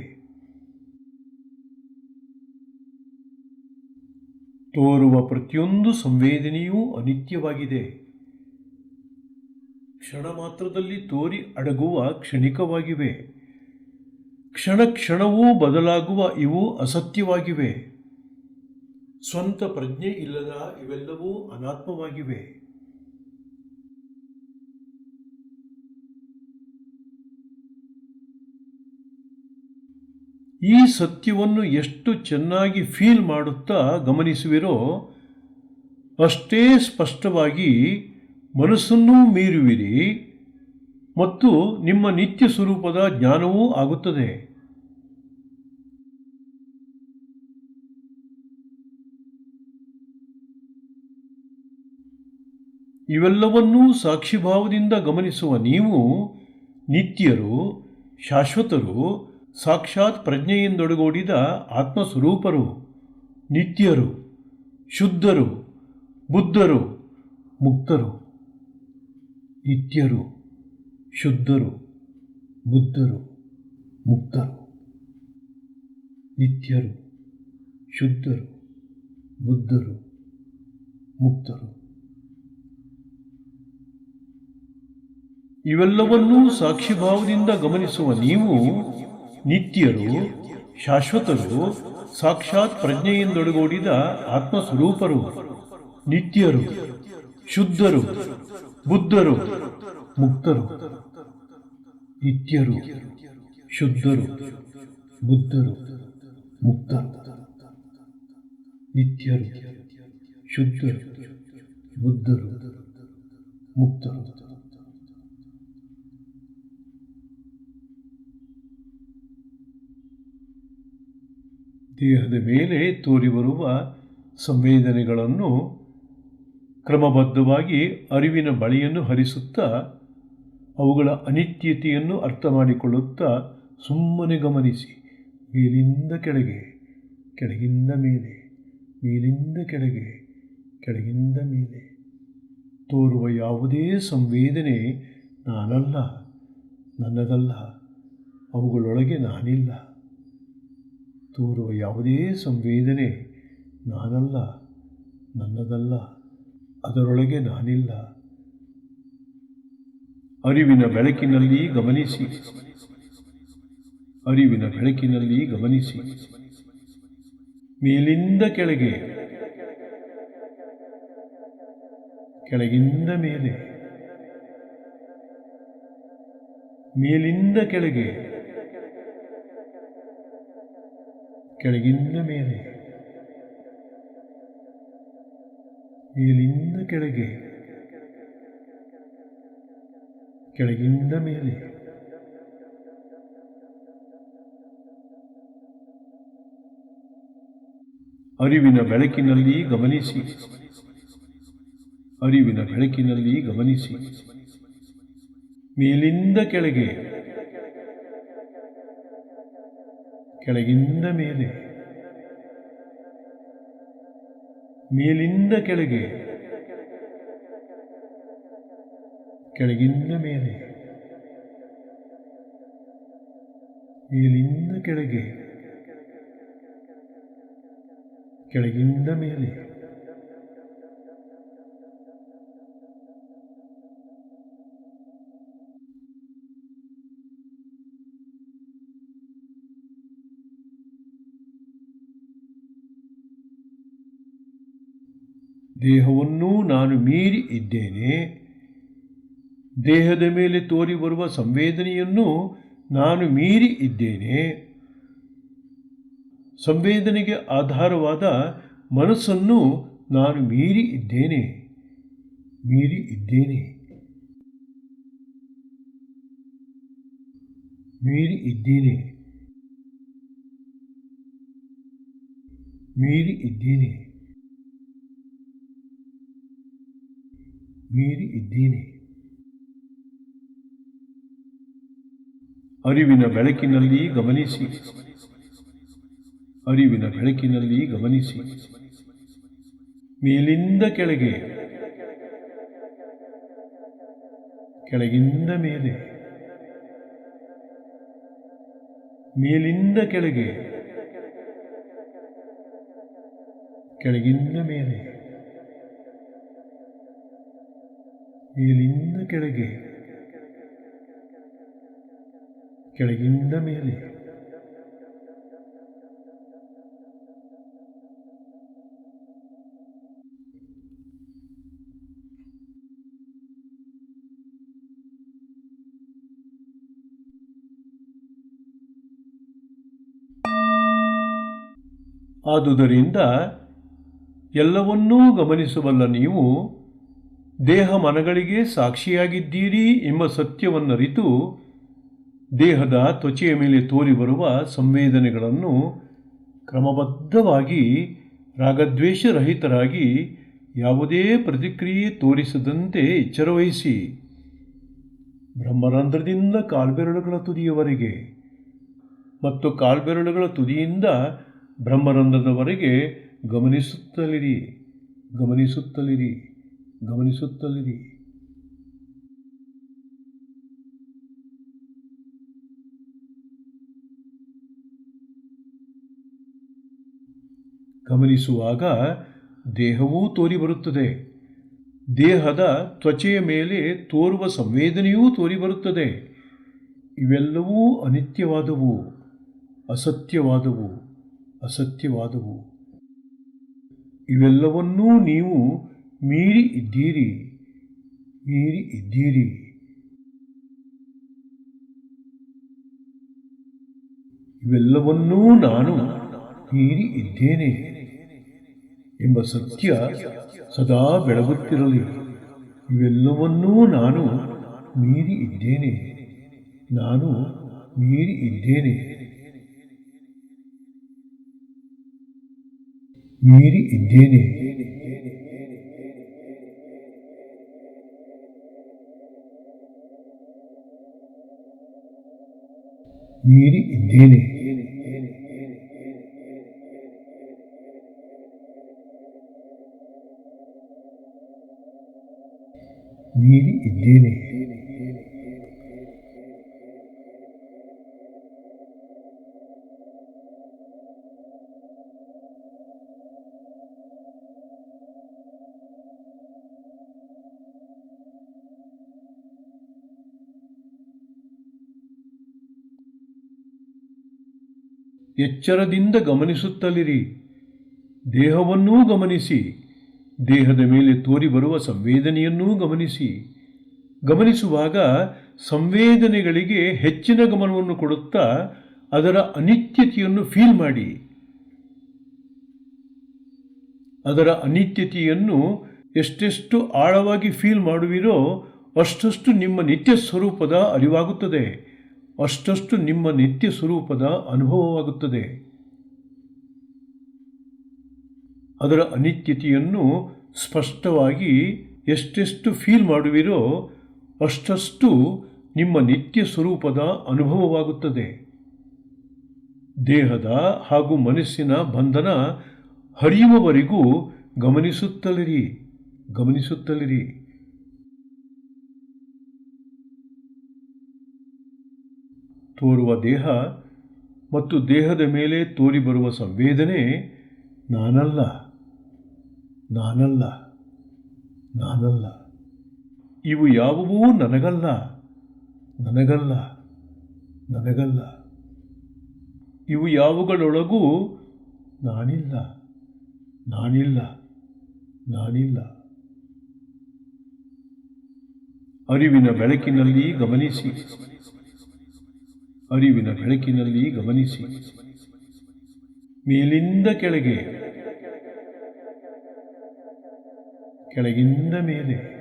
[SPEAKER 1] ತೋರುವ ಪ್ರತಿಯೊಂದು ಸಂವೇದನೆಯೂ ಅನಿತ್ಯವಾಗಿದೆ. ಕ್ಷಣ ಮಾತ್ರದಲ್ಲಿ ತೋರಿ ಅಡಗುವ ಕ್ಷಣಿಕವಾಗಿವೆ. ಕ್ಷಣ ಕ್ಷಣವೂ ಬದಲಾಗುವ ಇವು ಅಸತ್ಯವಾಗಿವೆ. ಸ್ವಂತ ಪ್ರಜ್ಞೆ ಇಲ್ಲದ ಇವೆಲ್ಲವೂ ಅನಾತ್ಮವಾಗಿವೆ. ಈ ಸತ್ಯವನ್ನು ಎಷ್ಟು ಚೆನ್ನಾಗಿ ಫೀಲ್ ಮಾಡುತ್ತಾ ಗಮನಿಸುವಿರೋ ಅಷ್ಟೇ ಸ್ಪಷ್ಟವಾಗಿ ಮನಸ್ಸನ್ನೂ ಮೀರುವಿರಿ ಮತ್ತು ನಿಮ್ಮ ನಿತ್ಯ ಸ್ವರೂಪದ ಜ್ಞಾನವೂ ಆಗುತ್ತದೆ. ಇವೆಲ್ಲವನ್ನೂ ಸಾಕ್ಷಿಭಾವದಿಂದ ಗಮನಿಸುವ ನೀವು ನಿತ್ಯರು, ಶಾಶ್ವತರು, ಸಾಕ್ಷಾತ್ ಪ್ರಜ್ಞೆಯಿಂದೊಡಗೂಡಿದ ಆತ್ಮಸ್ವರೂಪರು, ನಿತ್ಯರು, ಶುದ್ಧರು, ಬುದ್ಧರು, ಮುಕ್ತರು. ನಿತ್ಯರು, ಶುದ್ಧರು, ಬುದ್ಧರು, ಮುಕ್ತರು. ನಿತ್ಯರು, ಶುದ್ಧರು, ಬುದ್ಧರು, ಮುಕ್ತರು. ಇವೆಲ್ಲವನ್ನೂ ಸಾಕ್ಷಿಭಾವದಿಂದ ಗಮನಿಸುವ ನೀವು ನಿತ್ಯರು, ಶಾಶ್ವತರು, ಸಾಕ್ಷಾತ್ ಪ್ರಜ್ಞೆಯಿಂದೊಡಗೂಡಿದ ಆತ್ಮಸ್ವರೂಪರು, ನಿತ್ಯರು, ಶುದ್ಧರು, ಬುದ್ಧರು, ಮುಕ್ತರು. ನಿತ್ಯರು, ಶುದ್ಧರು, ಬುದ್ಧರು, ಮುಕ್ತರು. ನಿತ್ಯರು, ಶುದ್ಧರು, ಬುದ್ಧರು, ಮುಕ್ತರು. ದೇಹದ ಮೇಲೆ ತೋರಿಬರುವ ಸಂವೇದನೆಗಳನ್ನು ಕ್ರಮಬದ್ಧವಾಗಿ ಅರಿವಿನ ಬಳಿಯನ್ನು ಹರಿಸುತ್ತಾ ಅವುಗಳ ಅನಿತ್ಯತೆಯನ್ನು ಅರ್ಥ ಮಾಡಿಕೊಳ್ಳುತ್ತಾ ಸುಮ್ಮನೆ ಗಮನಿಸಿ. ಮೇಲಿಂದ ಕೆಳಗೆ, ಕೆಳಗಿಂದ ಮೇಲೆ, ಮೇಲಿಂದ ಕೆಳಗೆ, ಕೆಳಗಿಂದ ಮೇಲೆ. ತೋರುವ ಯಾವುದೇ ಸಂವೇದನೆ ನಾನಲ್ಲ, ನನ್ನದಲ್ಲ, ಅವುಗಳೊಳಗೆ ನಾನಿಲ್ಲ. ತೋರುವ ಯಾವುದೇ ಸಂವೇದನೆ ನಾನಲ್ಲ, ನನ್ನದಲ್ಲ, ಅದರೊಳಗೆ ನಾನಿಲ್ಲ. ಅರಿವಿನ ಬೆಳಕಿನಲ್ಲಿ ಗಮನಿಸಿ, ಅರಿವಿನ ಬೆಳಕಿನಲ್ಲಿ ಗಮನಿಸಿ. ಮೇಲಿಂದ ಕೆಳಗೆ, ಕೆಳಗಿಂದ ಮೇಲೆ, ಮೇಲಿಂದ ಕೆಳಗೆ, ಕೆಳಗಿಂದ ಮೇಲೆ, ಮೇಲಿಂದ ಕೆಳಗೆ, ಕೆಳಗಿಂದ ಮೇಲೆ. ಅರಿವಿನ ಬೆಳಕಿನಲ್ಲಿ ಗಮನಿಸಿ. ಅರಿವಿನ ಬೆಳಕಿನಲ್ಲಿ ಗಮನಿಸಿ. ಮೇಲಿಂದ ಕೆಳಗೆ, ಕೆಳಗಿಂದ ಮೇಲೆ, ಮೇಲಿಂದ ಕೆಳಗೆ, ಕೆಳಗಿಂದ ಮೇಲೆ, ಮೇಲಿಂದ ಕೆಳಗೆ, ಕೆಳಗಿಂದ ಮೇಲೆ. ದೇಹವನ್ನು ನಾನು ಮೀರಿ ಇದ್ದೇನೆ. ದೇಹದ ಮೇಲೆ ತೋರಿ ಬರುವ ಸಂವೇದನೆಯನ್ನು ನಾನು ಮೀರಿ ಇದ್ದೇನೆ. ಸಂವೇದನೆಗೆ ಆಧಾರವಾದ ಮನಸ್ಸನ್ನು ನಾನು ಮೀರಿ ಇದ್ದೇನೆ. ಮೀರಿ ಇದ್ದೇನೆ. ಮೀರಿ ಇದ್ದೇನೆ. ಮೀರಿ ಇದ್ದೇನೆ. ಮೀರಿ ಇದ್ದೇನೆ. ಅರಿವಿನ ಬೆಳಕಿನಲ್ಲಿ ಗಮನಿಸಿ. ಅರಿವಿನ ಬೆಳಕಿನಲ್ಲಿ ಗಮನಿಸಿ. ಮೇಲಿಂದ ಕೆಳಗೆ, ಕೆಳಗಿಂದ ಮೇಲೆ, ಮೇಲಿಂದ ಕೆಳಗೆ, ಕೆಳಗಿಂದ ಮೇಲೆ, ಮೇಲಿಂದ ಕೆಳಗೆ, ಕೆಳಗಿಂದ ಮೇಲೆ. ಆದುದರಿಂದ ಎಲ್ಲವನ್ನೂ ಗಮನಿಸಬಲ್ಲ ನೀವು ದೇಹ ಮನಗಳಿಗೆ ಸಾಕ್ಷಿಯಾಗಿದ್ದೀರಿ ಎಂಬ ಸತ್ಯವನ್ನರಿತು ದೇಹದ ತ್ವಚೆಯ ಮೇಲೆ ತೋರಿ ಬರುವ ಸಂವೇದನೆಗಳನ್ನು ಕ್ರಮಬದ್ಧವಾಗಿ ರಾಗದ್ವೇಷರಹಿತರಾಗಿ ಯಾವುದೇ ಪ್ರತಿಕ್ರಿಯೆ ತೋರಿಸದಂತೆ ಎಚ್ಚರವಹಿಸಿ ಬ್ರಹ್ಮರಂಧ್ರದಿಂದ ಕಾಲ್ಬೆರಳುಗಳ ತುದಿಯವರೆಗೆ ಮತ್ತು ಕಾಲ್ಬೆರಳುಗಳ ತುದಿಯಿಂದ ಬ್ರಹ್ಮರಂಧ್ರದವರೆಗೆ ಗಮನಿಸುತ್ತಲಿರಿ. ಗಮನಿಸುತ್ತಲಿರಿ. ಗಮನಿಸುತ್ತಲಿರಿ. ಗಮನಿಸುವಾಗ ದೇಹವೂ ತೋರಿಬರುತ್ತದೆ. ದೇಹದ ತ್ವಚೆಯ ಮೇಲೆ ತೋರುವ ಸಂವೇದನೆಯೂ ತೋರಿಬರುತ್ತದೆ. ಇವೆಲ್ಲವೂ ಅನಿತ್ಯವಾದವು, ಅಸತ್ಯವಾದವು, ಅಸತ್ಯವಾದವು. ಇವೆಲ್ಲವನ್ನೂ ನೀವು ಮೀರಿ ಇದ್ದೀರಿ. ಮೀರಿ ಇದ್ದೀರಿ. ಇವೆಲ್ಲವನ್ನೂ ನಾನು ಮೀರಿ ಇದ್ದೇನೆ ಎಂಬ ಸತ್ಯ ಸದಾ ಬೆಳಗುತ್ತಿರಲಿ. ಇವೆಲ್ಲವನ್ನೂ ನಾನು ಮೀರಿ ಇದ್ದೇನೆ. ನಾನು ಮೀರಿ ಇದ್ದೇನೆ. ಮೀರಿ ಇದ್ದೇನೆ. ಮೀರಿ ಇದ್ದೇನೆ. ಮೀರಿ ಇದ್ದೇನೆ. ಎಚ್ಚರದಿಂದ ಗಮನಿಸುತ್ತಲಿರಿ. ದೇಹವನ್ನೂ ಗಮನಿಸಿ. ದೇಹದ ಮೇಲೆ ತೋರಿ ಬರುವ ಸಂವೇದನೆಯನ್ನೂ ಗಮನಿಸಿ. ಗಮನಿಸುವಾಗ ಸಂವೇದನೆಗಳಿಗೆ ಹೆಚ್ಚಿನ ಗಮನವನ್ನು ಕೊಡುತ್ತಾ ಅದರ ಅನಿತ್ಯತೆಯನ್ನು ಫೀಲ್ ಮಾಡಿ. ಅದರ ಅನಿತ್ಯತೆಯನ್ನು ಎಷ್ಟೆಷ್ಟು ಆಳವಾಗಿ ಫೀಲ್ ಮಾಡುವಿರೋ ಅಷ್ಟಷ್ಟು ನಿಮ್ಮ ನಿತ್ಯ ಸ್ವರೂಪದ ಅರಿವಾಗುತ್ತದೆ. ಅಷ್ಟಷ್ಟು ನಿಮ್ಮ ನಿತ್ಯ ಸ್ವರೂಪದ ಅನುಭವವಾಗುತ್ತದೆ. ಅದರ ಅನಿತ್ಯತೆಯನ್ನು ಸ್ಪಷ್ಟವಾಗಿ ಎಷ್ಟೆಷ್ಟು ಫೀಲ್ ಮಾಡುವಿರೋ ಅಷ್ಟಷ್ಟು ನಿಮ್ಮ ನಿತ್ಯ ಸ್ವರೂಪದ ಅನುಭವವಾಗುತ್ತದೆ. ದೇಹದ ಹಾಗೂ ಮನಸ್ಸಿನ ಬಂಧನ ಹರಿಯುವವರೆಗೂ ಗಮನಿಸುತ್ತಲಿರಿ. ತೋರುವ ದೇಹ ಮತ್ತು ದೇಹದ ಮೇಲೆ ತೋರಿಬರುವ ಸಂವೇದನೆ ನಾನಲ್ಲ. ಇವು ಯಾವುವೂ ನನಗಲ್ಲ. ಇವು ಯಾವುಗಳೊಳಗೂ ನಾನಿಲ್ಲ. ಅರಿವಿನ ಬೆಳಕಿನಲ್ಲಿ ಗಮನಿಸಿ. ಮೇಲಿಂದ ಕೆಳಗೆ, ಕೆಳಗಿಂದ ಮೇಲೆ,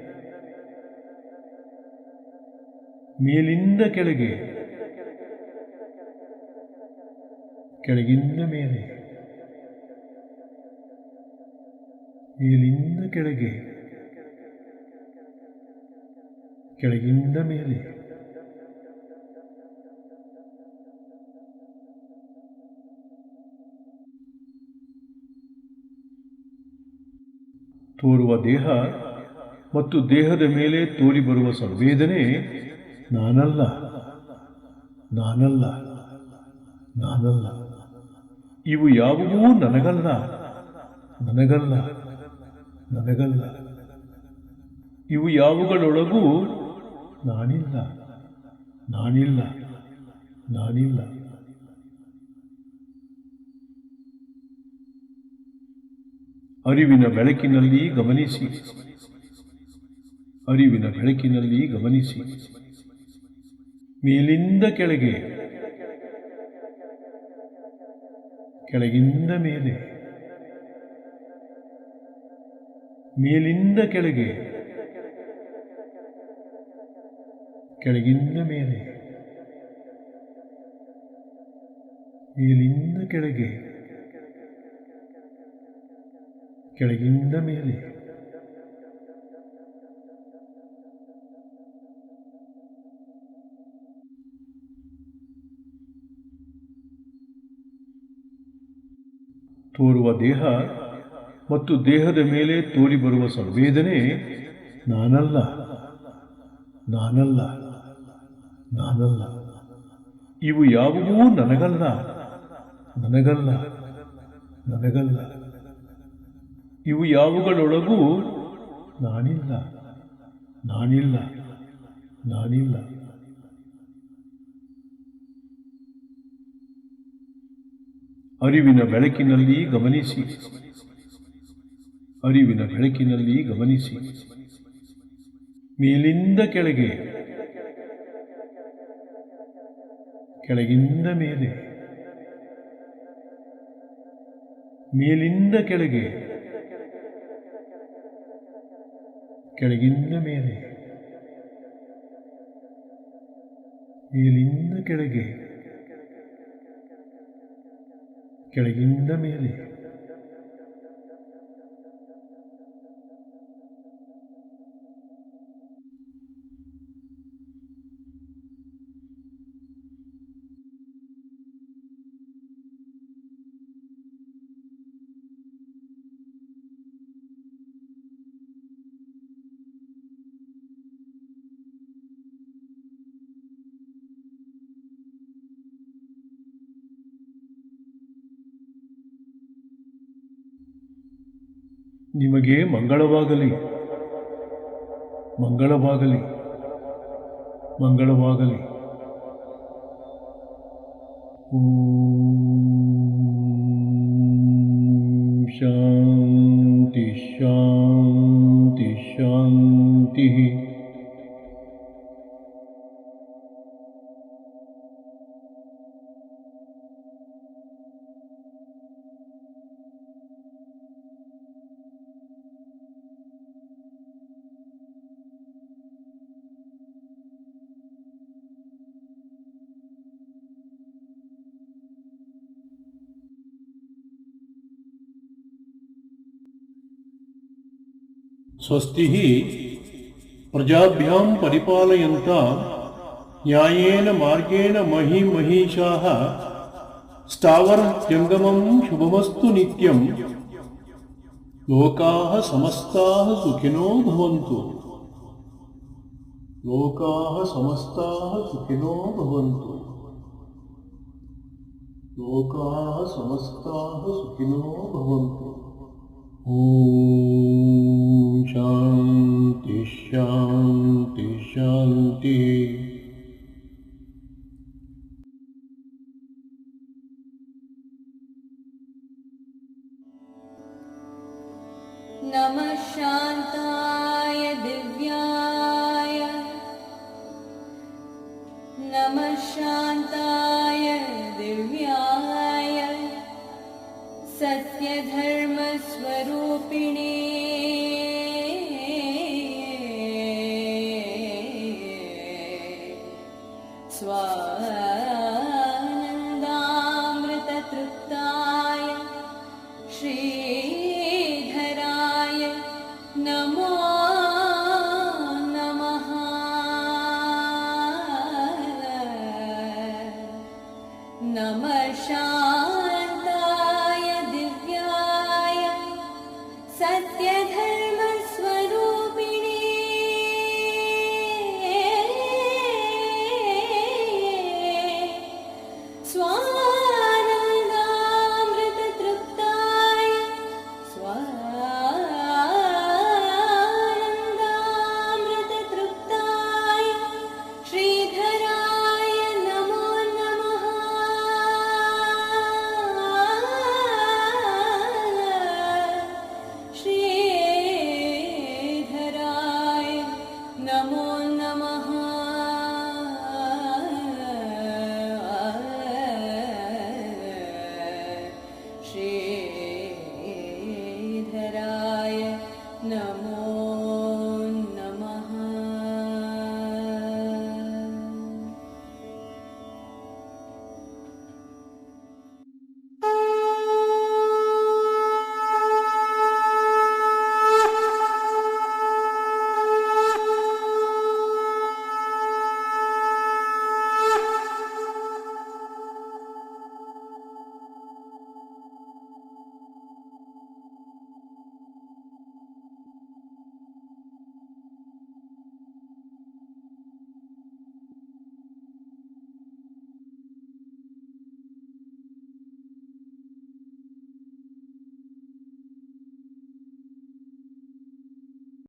[SPEAKER 1] ಮೇಲಿಂದ ಕೆಳಗೆ, ಕೆಳಗಿಂದ ಮೇಲೆ, ಮೇಲಿಂದ ಕೆಳಗೆ, ಕೆಳಗಿಂದ ಮೇಲೆ. ತೋರುವ ದೇಹ ಮತ್ತು ದೇಹದ ಮೇಲೆ ತೋರಿಬರುವ ಸಂವೇದನೆ ನಾನಲ್ಲ. ಇವು ಯಾವುವೂ ನನಗಲ್ಲ. ಇವು ಯಾವುಗಳೊಳಗೂ ನಾನಿಲ್ಲ. ಅರಿವಿನ ಬೆಳಕಿನಲ್ಲಿ ಗಮನಿಸಿ. ಮೇಲಿಂದ ಕೆಳಗೆ, ಕೆಳಗಿಂದ ಮೇಲೆ, ಮೇಲಿಂದ ಕೆಳಗೆ, ಕೆಳಗಿಂದ ಮೇಲೆ, ಮೇಲಿಂದ ಕೆಳಗೆ, ಕೆಳಗಿಂದ ಮೇಲೆ. ತೋರುವ ದೇಹ ಮತ್ತು ದೇಹದ ಮೇಲೆ ತೋರಿಬರುವ ಸಂವೇದನೆ ನಾನಲ್ಲ. ಇವು ಯಾವುವೂ ನನಗಲ್ಲ. ಇವು ಯಾವುಗಳೊಳಗೂ ನಾನಿಲ್ಲ. ಅರಿವಿನ ಬೆಳಕಿನಲ್ಲಿ ಗಮನಿಸಿ. ಮೇಲಿಂದ ಕೆಳಗೆ, ಕೆಳಗಿಂದ ಮೇಲೆ, ಮೇಲಿಂದ ಕೆಳಗೆ, ಕೆಳಗಿಂದ ಮೇಲೆ, ಮೇಲಿಂದ ಕೆಳಗೆ, ಕೆಳಗಿಂದ ಮೇಲೆ. ನಿಮಗೆ ಮಂಗಳವಾಗಲಿ. ಓಂ ಶಾಂತಿ ಶಾಂತಿ ಶಾಂತಿ. स्वस्तिः प्रजाभ्यां परिपालयन्तां न्यायेन मार्गेण महीमहीषाः स्थावरजङ्गमं शुभमस्तु नित्यं लोकाः समस्ताः सुखिनो भवन्तु लोकाः समस्ताः सुखिनो भवन्तु लोकाः समस्ताः सुखिनो भवन्तु ॐ शान्ति शान्ति शान्तिः
[SPEAKER 2] नमः शान्ताय दिव्याय नमः शान्ताय दिव्याय सत्यधर्मस्वरूपिणे स्वानन्दामृततृप्ताय श्रीधराय नमो नमः नमः शान्ति